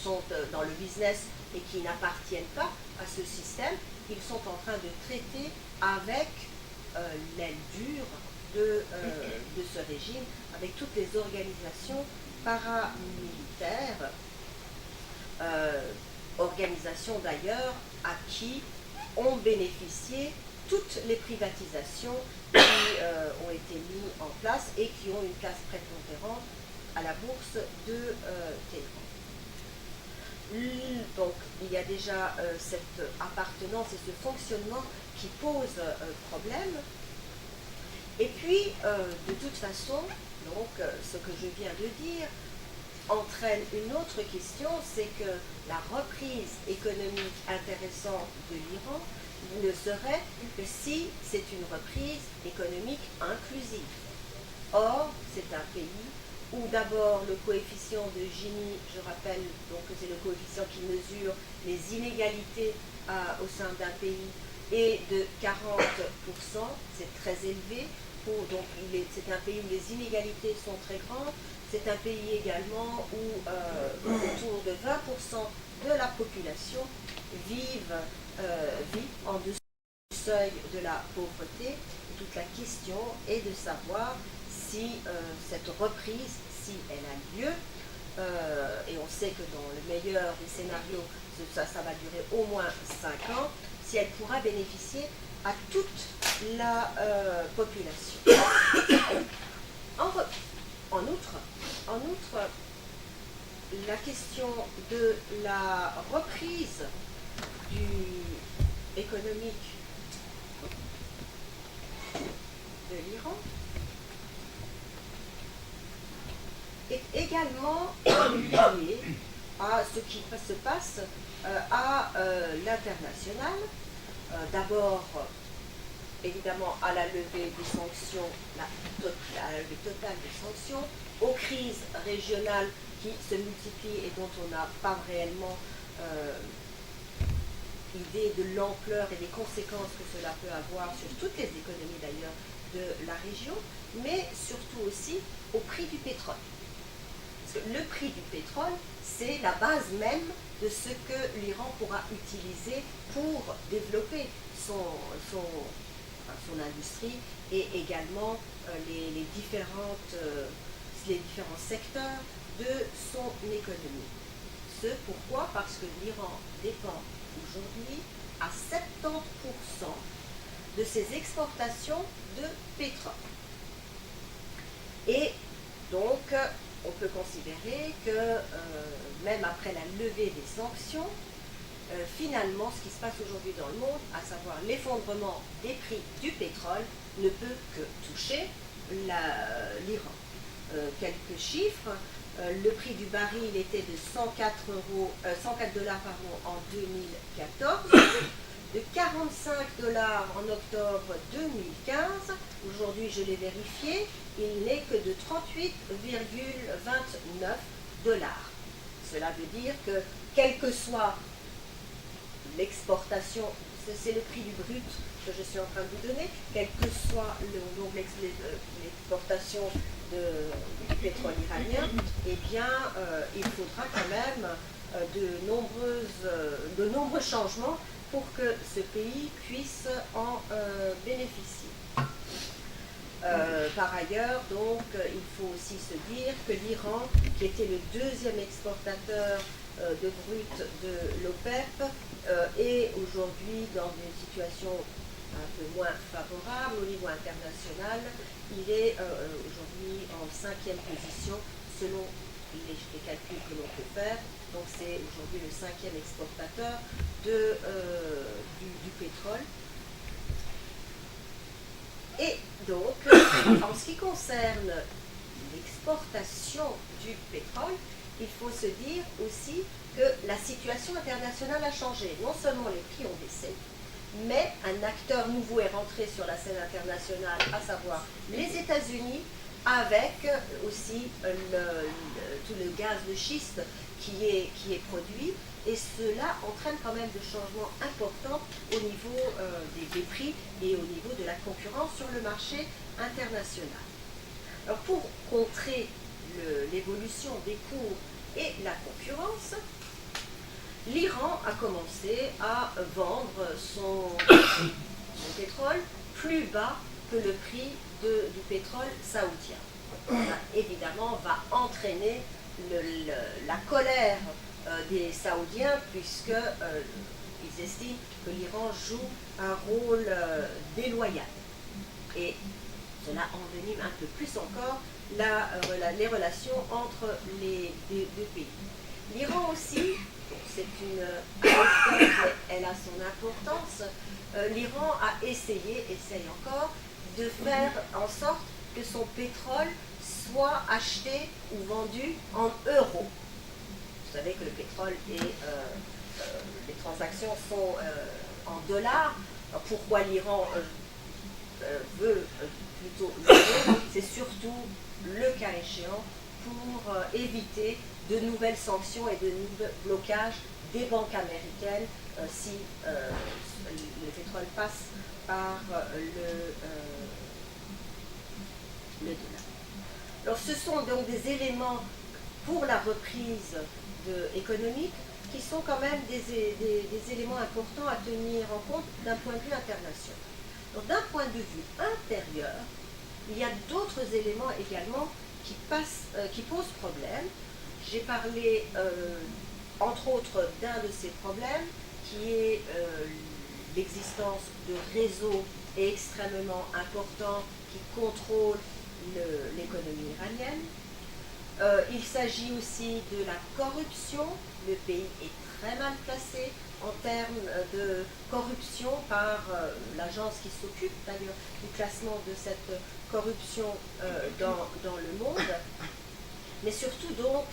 sont dans le business et qui n'appartiennent pas à ce système. Ils sont en train de traiter avec l'aile dure de ce régime, avec toutes les organisations paramilitaires, organisations d'ailleurs à qui ont bénéficié toutes les privatisations qui ont été mises en place et qui ont une place prépondérante à la bourse de Téhéran. Donc il y a déjà cette appartenance et ce fonctionnement qui pose problème. Et puis, de toute façon, donc, ce que je viens de dire entraîne une autre question, c'est que la reprise économique intéressante de l'Iran ne serait que si c'est une reprise économique inclusive. Or, c'est un pays où d'abord le coefficient de Gini, je rappelle donc que c'est le coefficient qui mesure les inégalités au sein d'un pays, est de 40%, c'est très élevé. Donc c'est un pays où les inégalités sont très grandes. C'est un pays également où autour de 20% de la population vit en dessous du seuil de la pauvreté. Et toute la question est de savoir si cette reprise, si elle a lieu, et on sait que dans le meilleur des scénarios, ça va durer au moins 5 ans, si elle pourra bénéficier à toute la population. En outre, la question de la reprise économique de l'Iran est également liée à ce qui se passe à l'international. D'abord, évidemment, à la levée des sanctions, à la levée totale des sanctions, aux crises régionales qui se multiplient et dont on n'a pas réellement idée de l'ampleur et des conséquences que cela peut avoir sur toutes les économies d'ailleurs de la région, mais surtout aussi au prix du pétrole. Parce que le prix du pétrole, c'est la base même de ce que l'Iran pourra utiliser pour développer son industrie et également les différents secteurs de son économie. Ce pourquoi? Parce que l'Iran dépend aujourd'hui à 70% de ses exportations de pétrole. Et donc, on peut considérer que même après la levée des sanctions, finalement, ce qui se passe aujourd'hui dans le monde, à savoir l'effondrement des prix du pétrole, ne peut que toucher l'Iran. Quelques chiffres. Le prix du baril était de 104 dollars en 2014, de 45 dollars en octobre 2015. Aujourd'hui, je l'ai vérifié, il n'est que de 38,29 dollars. Cela veut dire que, quelle que soit l'exportation, c'est le prix du brut que je suis en train de vous donner, quelle que soit l'exportation du pétrole iranien, eh bien, il faudra quand même de nombreux changements pour que ce pays puisse en bénéficier. Par ailleurs, donc, il faut aussi se dire que l'Iran, qui était le deuxième exportateur de brut de l'OPEP, est aujourd'hui dans une situation un peu moins favorable au niveau international. Il est aujourd'hui en 5e position selon les calculs que l'on peut faire. Donc c'est aujourd'hui le 5e exportateur du pétrole. Et donc, en ce qui concerne l'exportation du pétrole, il faut se dire aussi que la situation internationale a changé. Non seulement les prix ont baissé, mais un acteur nouveau est rentré sur la scène internationale, à savoir les États-Unis, avec aussi tout le gaz de schiste qui est produit. Et cela entraîne quand même des changements importants au niveau des prix et au niveau de la concurrence sur le marché international. Alors pour contrer l'évolution des cours et la concurrence, l'Iran a commencé à vendre son pétrole plus bas que le prix du pétrole saoudien. Ça, évidemment, va entraîner la colère des Saoudiens, puisqu'ils estiment que l'Iran joue un rôle déloyal. Et cela envenime un peu plus encore les relations entre les deux pays. L'Iran aussi, c'est une anecdote, mais elle a son importance, l'Iran a essaye encore, de faire en sorte que son pétrole soit acheté ou vendu en euros. Vous savez que le pétrole les transactions sont en dollars. Alors pourquoi l'Iran veut plutôt l'euro? C'est surtout, le cas échéant, pour éviter de nouvelles sanctions et de nouveaux blocages des banques américaines si le pétrole passe par le dollar. Alors ce sont donc des éléments pour la reprise économique qui sont quand même des éléments importants à tenir en compte d'un point de vue international. Donc d'un point de vue intérieur, il y a d'autres éléments également qui posent problème. J'ai parlé entre autres d'un de ces problèmes qui est l'existence de réseaux extrêmement importants qui contrôlent l'économie iranienne. Il s'agit aussi de la corruption. Le pays est très mal placé en termes de corruption par l'agence qui s'occupe d'ailleurs du classement de cette corruption dans le monde. Mais surtout donc,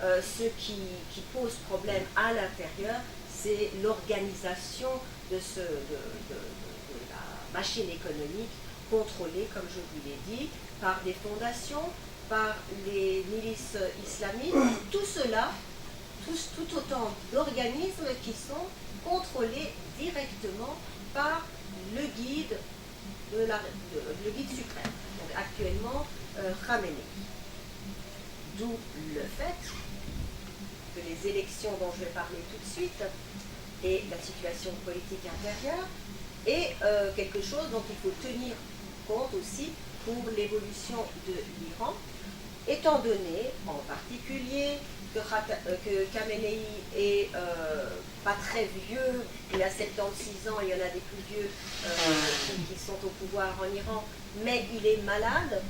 ce qui pose problème à l'intérieur, c'est l'organisation de la machine économique contrôlée, comme je vous l'ai dit, par des fondations, par les milices islamiques, tout cela, tout autant d'organismes qui sont contrôlés directement par le guide suprême, donc actuellement Khamenei. D'où le fait que les élections dont je vais parler tout de suite et la situation politique intérieure est quelque chose dont il faut tenir compte aussi pour l'évolution de l'Iran, étant donné en particulier que Khamenei est pas très vieux, il a 76 ans, il y en a des plus vieux qui sont au pouvoir en Iran, mais il est malade,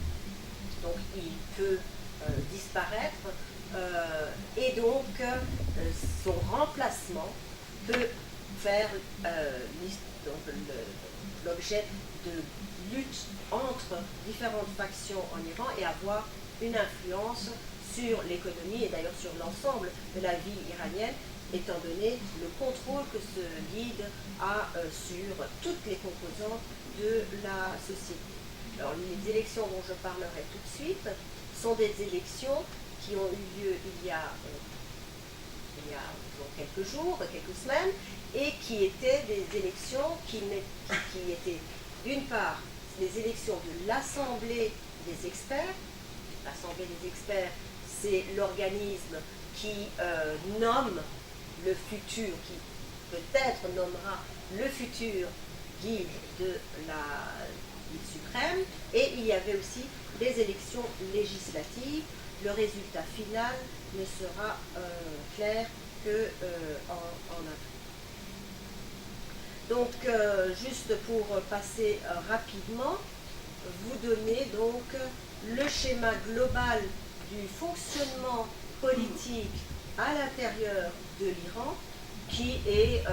donc il peut disparaître, et donc son remplacement peut faire l'objet de lutte entre différentes factions en Iran et avoir une influence sur l'économie et d'ailleurs sur l'ensemble de la vie iranienne, étant donné le contrôle que ce guide a sur toutes les composantes de la société. Alors les élections dont je parlerai tout de suite sont des élections qui ont eu lieu il y a quelques jours, quelques semaines, et qui étaient des élections qui étaient d'une part les élections de l'Assemblée des experts. L'Assemblée des experts, c'est l'organisme qui nomme le futur, qui peut-être nommera le futur guide de la guide suprême. et il y avait aussi des élections législatives. Le résultat final ne sera clair que en avril. Donc, juste pour passer rapidement, vous donner donc le schéma global du fonctionnement politique à l'intérieur de l'Iran, qui est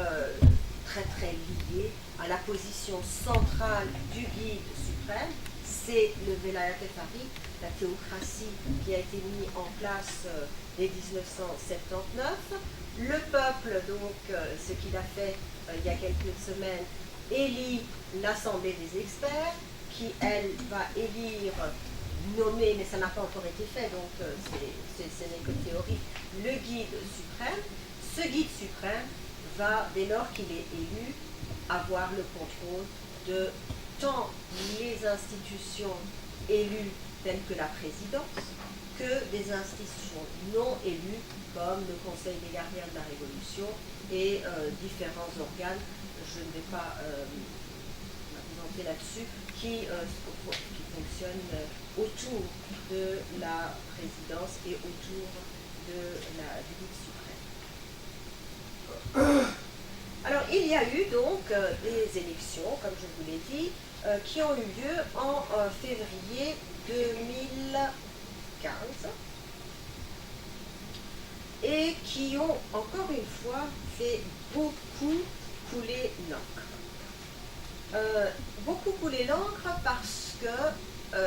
très très lié à la position centrale du guide suprême. C'est le Velayat Farid, la théocratie qui a été mise en place dès 1979. Le peuple, donc, ce qu'il a fait il y a quelques semaines, élit l'Assemblée des experts, qui, elle, va élire, nommer, mais ça n'a pas encore été fait, donc ce n'est que théorique, le guide suprême. Ce guide suprême va, dès lors qu'il est élu, avoir le contrôle de tant les institutions élues telles que la présidence, que des institutions non élues comme le Conseil des gardiens de la Révolution et différents organes. Je ne vais pas m'apesantir là-dessus, qui fonctionnent autour de la présidence et autour du guide suprême. Alors, il y a eu donc des élections, comme je vous l'ai dit, qui ont eu lieu en février 2015 et qui ont, encore une fois, fait beaucoup couler l'encre. Beaucoup couler l'encre parce que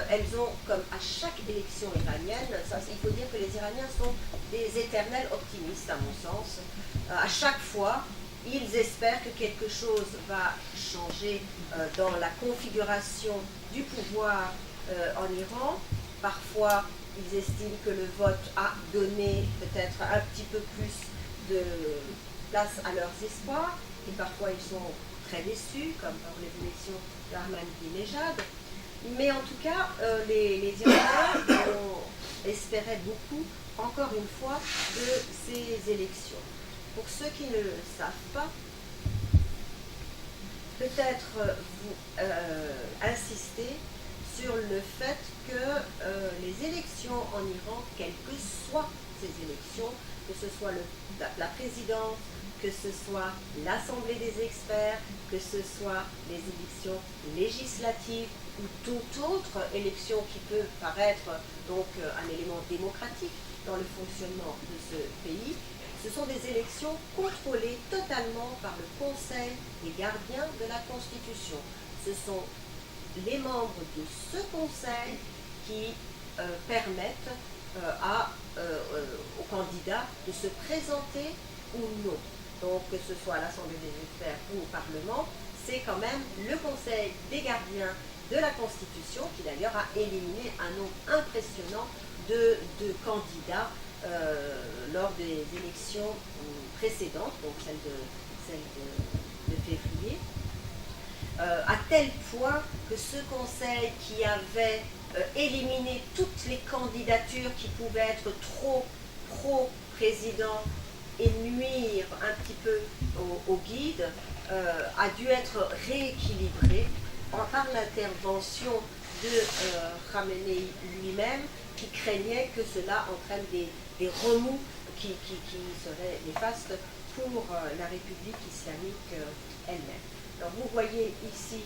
elles ont, comme à chaque élection iranienne, il faut dire que les Iraniens sont des éternels optimistes, à mon sens. À chaque fois, ils espèrent que quelque chose va changer dans la configuration du pouvoir en Iran. Parfois, ils estiment que le vote a donné peut-être un petit peu plus de place à leurs espoirs, et parfois ils sont très déçus, comme pour les élections d'Ahmadinejad. Mais en tout cas, les Iraniens espéraient beaucoup, encore une fois, de ces élections. Pour ceux qui ne le savent pas, peut-être vous insister sur le fait que les élections en Iran, quelles que soient ces élections, que ce soit la présidence, que ce soit l'Assemblée des experts, que ce soit les élections législatives ou toute autre élection qui peut paraître donc un élément démocratique dans le fonctionnement de ce pays, ce sont des élections contrôlées totalement par le Conseil des gardiens de la Constitution. Ce sont les membres de ce Conseil qui permettent aux candidats de se présenter ou non. Donc, que ce soit à l'Assemblée des experts ou au Parlement, c'est quand même le Conseil des gardiens de la Constitution qui d'ailleurs a éliminé un nombre impressionnant de candidats lors des élections précédentes, donc celle de février, à tel point que ce Conseil qui avait éliminé toutes les candidatures qui pouvaient être trop pro-président et nuire un petit peu au guide, a dû être rééquilibré par l'intervention de Khamenei lui-même, qui craignait que cela entraîne des remous qui seraient néfastes pour la République islamique elle-même. Alors vous voyez ici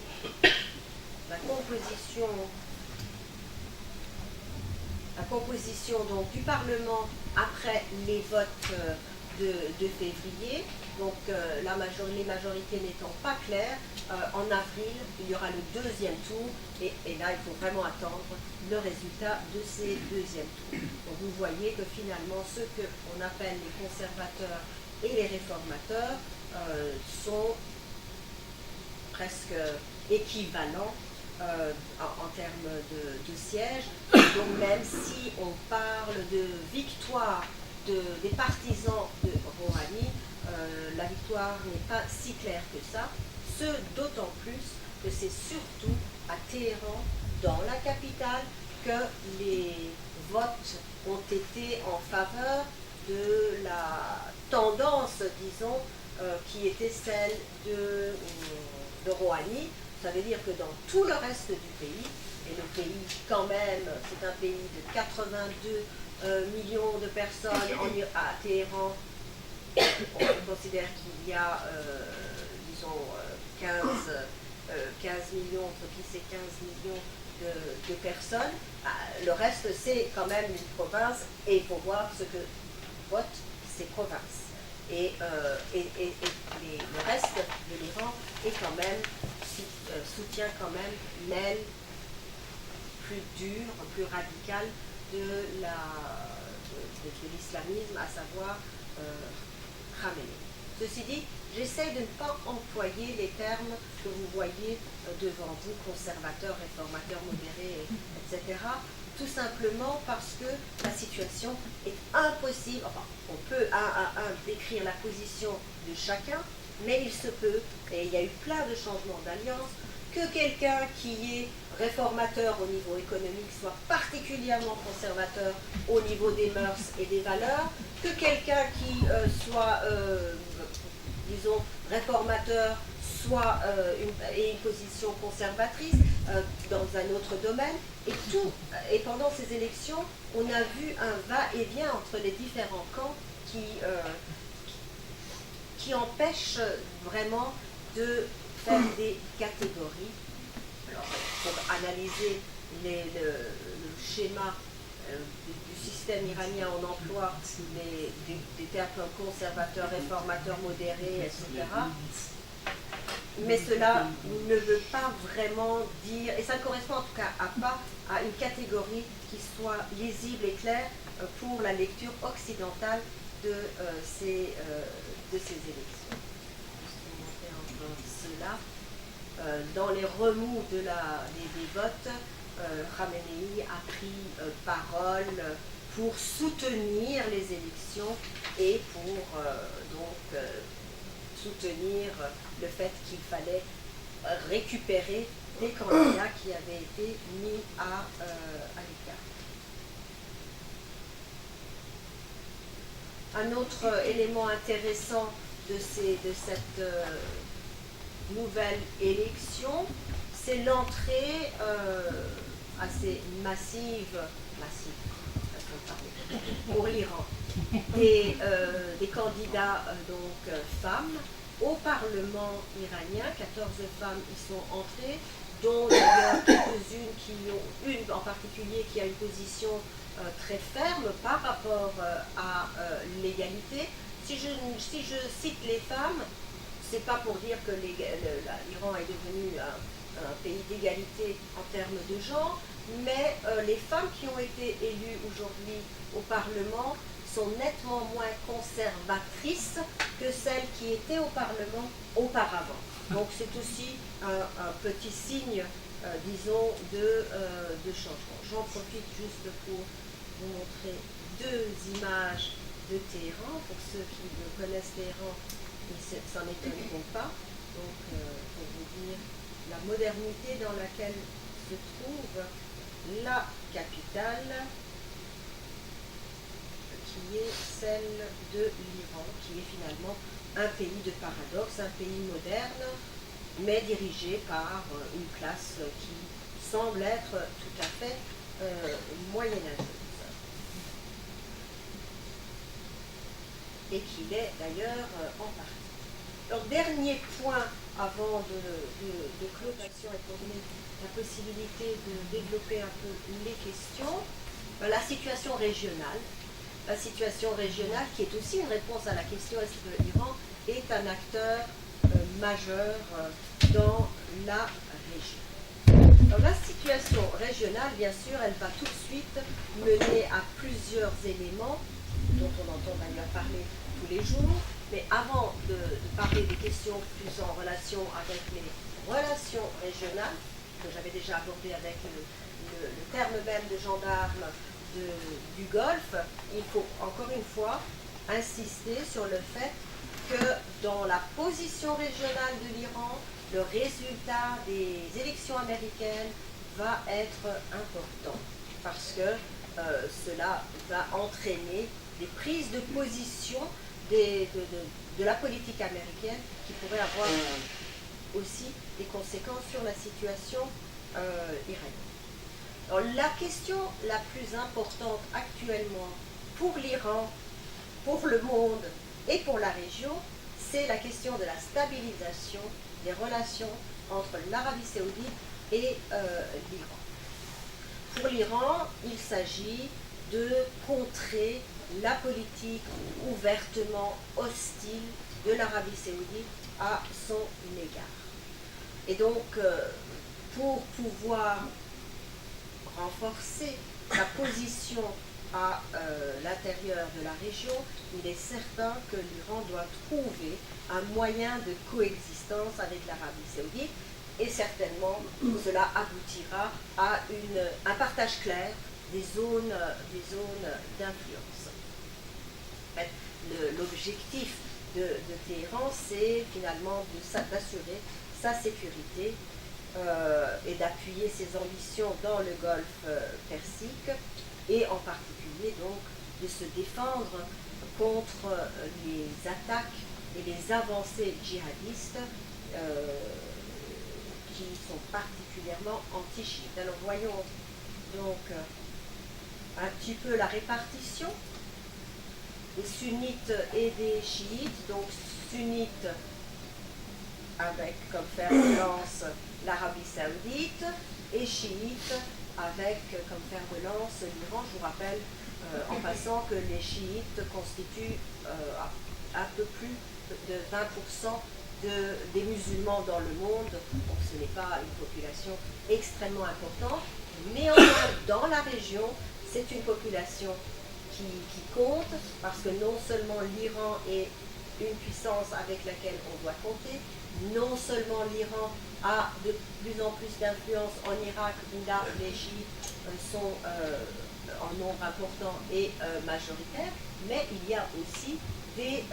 la composition donc, du Parlement après les votes de février. Donc les majorités n'étant pas claires, en avril, il y aura le deuxième tour, et là, il faut vraiment attendre le résultat de ces deuxièmes tours. Donc vous voyez que finalement, ceux qu'on appelle les conservateurs et les réformateurs sont presque équivalents en termes de sièges. Donc même si on parle de victoire des partisans de Rouhani, la victoire n'est pas si claire que ça, ce d'autant plus que c'est surtout à Téhéran, dans la capitale, que les votes ont été en faveur de la tendance, disons, qui était celle de Rouhani. Ça veut dire que dans tout le reste du pays, et le pays, quand même, c'est un pays de 82 millions de personnes à Téhéran. On considère qu'il y a, disons, 15 millions, entre 10 et 15 millions de personnes. Le reste, c'est quand même une province, et il faut voir ce que votent ces provinces. Et le reste de l'Iran est quand même, soutient quand même l'aile plus dure, plus radicale de l'islamisme, à savoir Khamenei. Ceci dit, j'essaie de ne pas employer les termes que vous voyez devant vous, conservateurs, réformateurs, modérés, etc., tout simplement parce que la situation est impossible. Enfin, on peut décrire la position de chacun, mais il se peut, et il y a eu plein de changements d'alliance, que quelqu'un qui est réformateur au niveau économique soit particulièrement conservateur au niveau des mœurs et des valeurs, que quelqu'un qui soit, disons, réformateur soit ait une position conservatrice dans un autre domaine. Et pendant ces élections, on a vu un va-et-vient entre les différents camps qui empêchent vraiment de faire des catégories. Alors, pour analyser le schéma du système iranien, on emploie des termes comme conservateur, réformateur, modéré, etc. Mais cela ne veut pas vraiment dire, et ça ne correspond en tout cas pas à une catégorie qui soit lisible et claire pour la lecture occidentale de ces élections. Cela, dans les remous des votes, Khamenei a pris parole pour soutenir les élections et pour soutenir le fait qu'il fallait récupérer des candidats qui avaient été mis à l'écart. Un autre élément intéressant de cette nouvelle élection, c'est l'entrée assez massive pour l'Iran, des candidats femmes au Parlement iranien. 14 femmes y sont entrées, dont d'ailleurs quelques-unes qui ont, une en particulier qui a une position très ferme par rapport à l'égalité. Si je cite les femmes, c'est pas pour dire que l'Iran est devenu un pays d'égalité en termes de genre, mais les femmes qui ont été élues aujourd'hui au Parlement sont nettement moins conservatrices que celles qui étaient au Parlement auparavant. Donc c'est aussi un petit signe, disons, de changement. J'en profite juste pour vous montrer deux images de Téhéran. Pour ceux qui connaissent Téhéran, ils s'en étonneront pas. Donc, pour vous dire la modernité dans laquelle se trouve la capitale, qui est celle de l'Iran, qui est finalement un pays de paradoxe, un pays moderne, mais dirigé par une classe qui semble être tout à fait moyenâgeuse. Et qui l'est d'ailleurs en partie. Alors, dernier point avant de clore l'action et pour donner la possibilité de développer un peu les questions, la situation régionale. La situation régionale, qui est aussi une réponse à la question est-ce que l'Iran est un acteur majeur dans la région. Alors, la situation régionale, bien sûr, elle va tout de suite mener à plusieurs éléments dont on entend d'ailleurs parler tous les jours, mais avant de parler des questions plus en relation avec les relations régionales, que j'avais déjà abordé avec le terme même de gendarme du Golfe, il faut encore une fois insister sur le fait que dans la position régionale de l'Iran, le résultat des élections américaines va être important, parce que cela va entraîner des prises de position de la politique américaine qui pourraient avoir aussi des conséquences sur la situation iranienne. Alors, la question la plus importante actuellement pour l'Iran, pour le monde et pour la région, c'est la question de la stabilisation des relations entre l'Arabie saoudite et l'Iran. Pour l'Iran, il s'agit de contrer la politique ouvertement hostile de l'Arabie saoudite à son égard. Et donc, pour pouvoir renforcer sa position à l'intérieur de la région, il est certain que l'Iran doit trouver un moyen de coexistence avec l'Arabie saoudite, et certainement cela aboutira à un partage clair des zones d'influence. En fait, l'objectif de Téhéran, c'est finalement d'assurer sa sécurité et d'appuyer ses ambitions dans le golfe Persique, et en particulier donc de se défendre contre les attaques et les avancées djihadistes qui sont particulièrement anti-chiites. Alors voyons donc un petit peu la répartition des sunnites et des chiites. Donc sunnites avec comme fer de lance l'Arabie saoudite, et chiites avec comme fer de lance l'Iran. Je vous rappelle en passant que les chiites constituent un peu plus de 20% des musulmans dans le monde, donc ce n'est pas une population extrêmement importante. Néanmoins, dans la région, c'est une population qui compte, parce que non seulement l'Iran est une puissance avec laquelle on doit compter, non seulement l'Iran a de plus en plus d'influence en Irak, où là les chiites sont en nombre important et majoritaire, mais il y a aussi des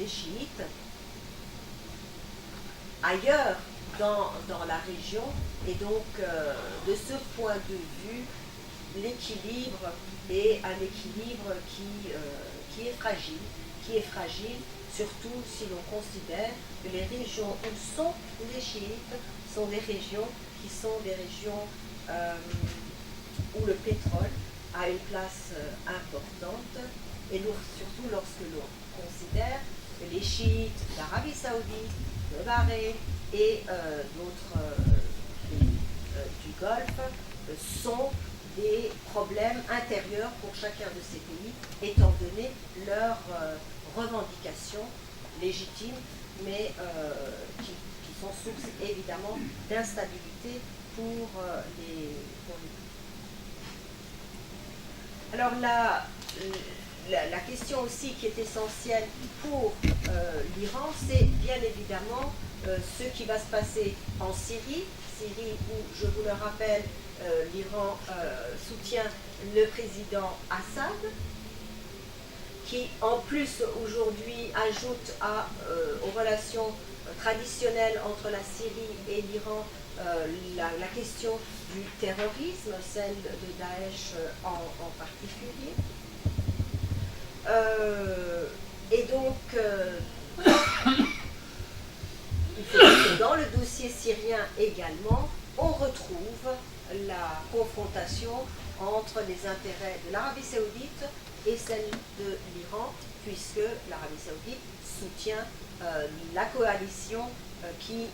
chiites ailleurs dans la région, et donc de ce point de vue, l'équilibre est un équilibre qui est fragile, surtout si l'on considère que les régions où sont les chiites sont des régions qui sont des régions où le pétrole a une place importante, et surtout lorsque l'on considère que les chiites d'Arabie saoudite, de Bahreïn et d'autres pays du Golfe sont des problèmes intérieurs pour chacun de ces pays, étant donné leurs revendications légitimes, mais qui sont source évidemment d'instabilité pour les pays. Alors la question aussi qui est essentielle pour l'Iran, c'est bien évidemment ce qui va se passer en Syrie, où, je vous le rappelle, l'Iran soutient le président Assad, qui en plus aujourd'hui ajoute aux relations traditionnelles entre la Syrie et l'Iran la question du terrorisme, celle de Daesh en particulier. Et donc, il faut dire que dans le dossier syrien également, on retrouve la confrontation entre les intérêts de l'Arabie saoudite et celle de l'Iran, puisque l'Arabie saoudite soutient la coalition qui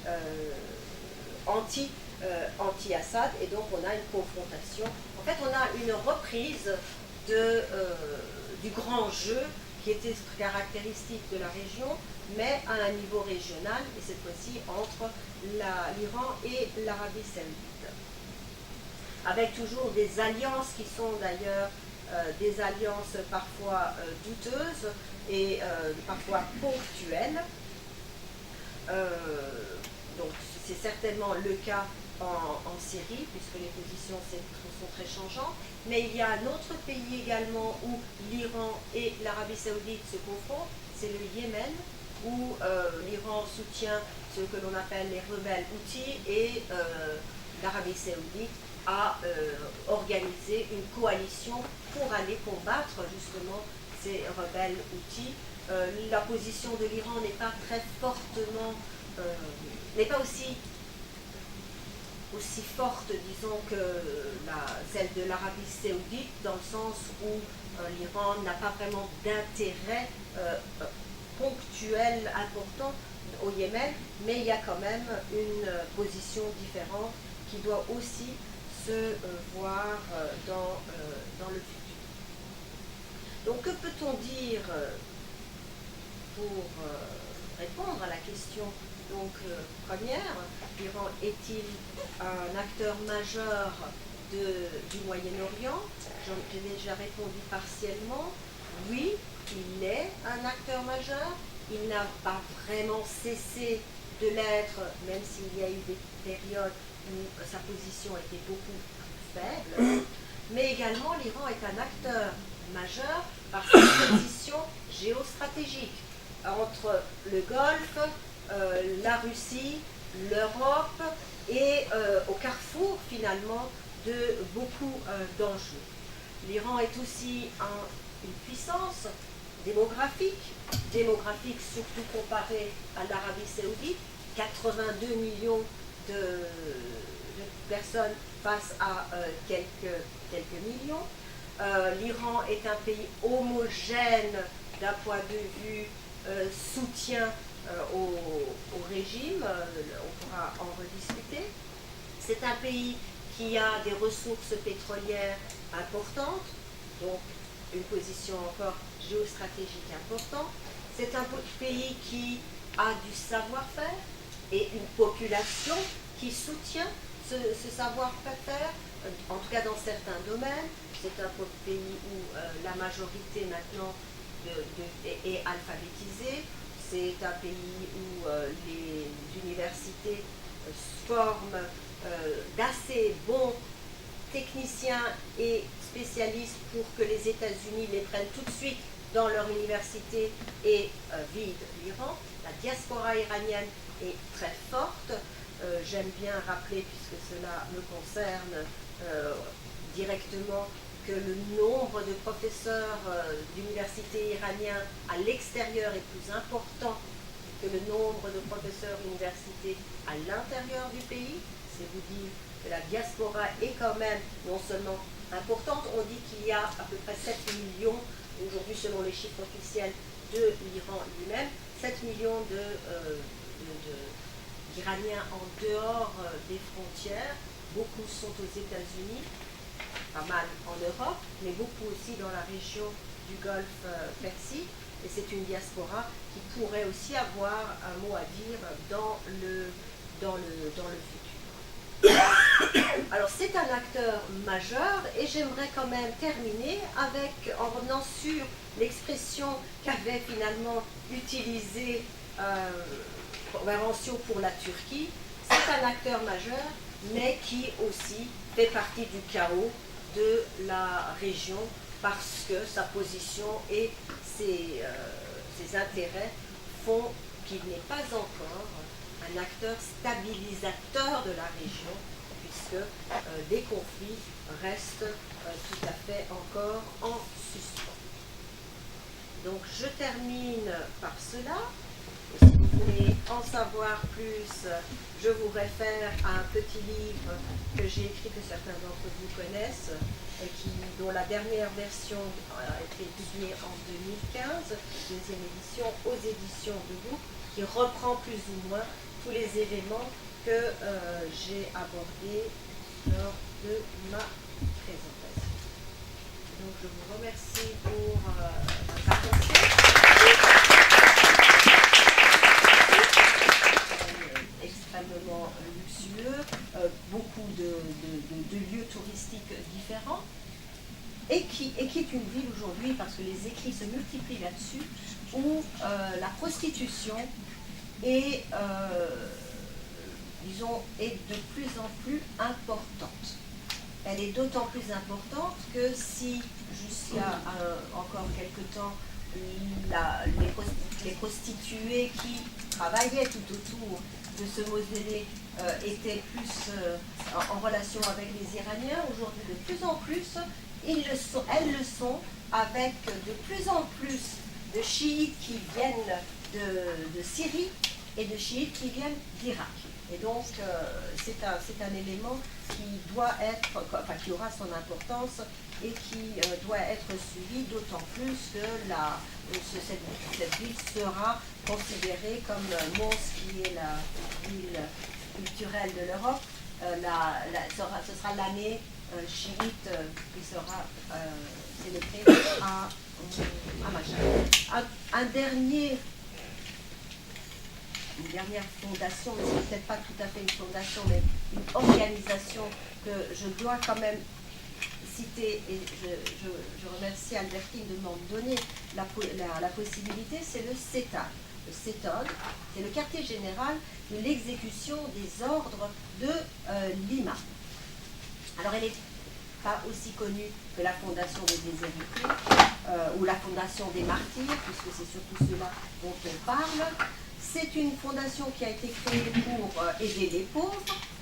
anti-Assad, et donc on a une confrontation. En fait, on a une reprise du grand jeu qui était caractéristique de la région, mais à un niveau régional, et cette fois-ci entre l'Iran et l'Arabie saoudite, avec toujours des alliances qui sont d'ailleurs des alliances parfois douteuses et parfois ponctuelles. Donc c'est certainement le cas en Syrie, puisque les positions sont très changeantes, mais il y a un autre pays également où l'Iran et l'Arabie saoudite se confrontent, c'est le Yémen, où l'Iran soutient ce que l'on appelle les rebelles Houthis, et l'Arabie saoudite a organisé une coalition pour aller combattre justement ces rebelles Houthis. La position de l'Iran n'est pas très fortement, n'est pas aussi aussi forte, disons, que celle de l'Arabie saoudite, dans le sens où l'Iran n'a pas vraiment d'intérêt ponctuel important au Yémen, mais il y a quand même une position différente qui doit aussi se voir dans le futur. Donc que peut-on dire pour répondre à la question première, l'Iran est-il un acteur majeur du Moyen-Orient? J'ai déjà répondu partiellement. Oui, il est un acteur majeur. Il n'a pas vraiment cessé de l'être, même s'il y a eu des périodes où sa position était beaucoup plus faible. Mais également, l'Iran est un acteur majeur par sa position géostratégique entre le Golfe, la Russie, l'Europe et au carrefour finalement de beaucoup d'enjeux. L'Iran est aussi une puissance démographique surtout comparée à l'Arabie saoudite, 82 millions de personnes face à quelques millions. L'Iran est un pays homogène d'un point de vue soutien au régime, on pourra en rediscuter. C'est un pays qui a des ressources pétrolières importantes, donc une position encore géostratégique importante. C'est un pays qui a du savoir-faire et une population qui soutient ce savoir-faire, en tout cas dans certains domaines. C'est un pays où la majorité maintenant est alphabétisée. C'est un pays où les universités forment d'assez bons techniciens et spécialistes pour que les États-Unis les prennent tout de suite dans leur université et vident l'Iran. La diaspora iranienne est très forte. J'aime bien rappeler, puisque cela me concerne directement, que le nombre de professeurs d'universités iraniens à l'extérieur est plus important que le nombre de professeurs d'universités à l'intérieur du pays. C'est vous dire que la diaspora est quand même non seulement importante, on dit qu'il y a à peu près 7 millions, aujourd'hui selon les chiffres officiels de l'Iran lui-même, 7 millions d'Iraniens en dehors des frontières. Beaucoup sont aux États-Unis, pas mal en Europe, mais beaucoup aussi dans la région du Golfe Persique. Et c'est une diaspora qui pourrait aussi avoir un mot à dire dans le futur. Alors c'est un acteur majeur et j'aimerais quand même terminer en revenant sur l'expression qu'avait finalement utilisée Venancio pour la Turquie. C'est un acteur majeur, mais qui aussi fait partie du chaos de la région parce que sa position et ses intérêts font qu'il n'est pas encore un acteur stabilisateur de la région, puisque les conflits restent tout à fait encore en suspens. Donc je termine par cela. Si vous voulez en savoir plus, je vous réfère à un petit livre que j'ai écrit, que certains d'entre vous connaissent, dont la dernière version a été publiée en 2015, deuxième édition, aux éditions de Groupe, qui reprend plus ou moins tous les éléments que j'ai abordés lors de ma présentation. Donc je vous remercie pour votre attention. Extrêmement luxueux, beaucoup de lieux touristiques différents, et qui est une ville aujourd'hui, parce que les écrits se multiplient là-dessus, où la prostitution est, disons, est de plus en plus importante. Elle est d'autant plus importante que si, jusqu'à encore quelque temps, les prostituées qui travaillaient tout autour de ce mausolée étaient plus en relation avec les Iraniens, aujourd'hui de plus en plus, elles le sont, avec de plus en plus de chiites qui viennent de Syrie et de chiites qui viennent d'Irak. Et donc, c'est un élément qui doit être, enfin, qui aura son importance et qui doit être suivi, d'autant plus que cette ville sera considérée comme Mons, qui est la ville culturelle de l'Europe. Ce sera l'année chiite qui sera célébrée à Machhad. Une dernière fondation, mais c'est peut-être pas tout à fait une fondation, mais une organisation que je dois quand même citer, et je remercie Albertine de m'en donner la possibilité, c'est le CETAD. Le CETAD, c'est le quartier général de l'exécution des ordres de Lima. Alors elle n'est pas aussi connue que la fondation des déshérités ou la fondation des martyrs, puisque c'est surtout cela dont on parle. C'est une fondation qui a été créée pour aider les pauvres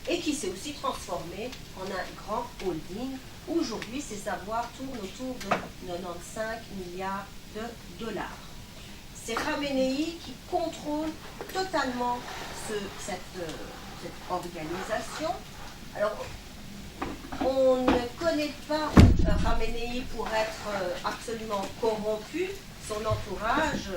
et qui s'est aussi transformée en un grand holding. Aujourd'hui, ses avoirs tournent autour de 95 milliards de dollars. C'est Khamenei qui contrôle totalement cette organisation. Alors, on ne connaît pas Khamenei pour être absolument corrompu. Son entourage...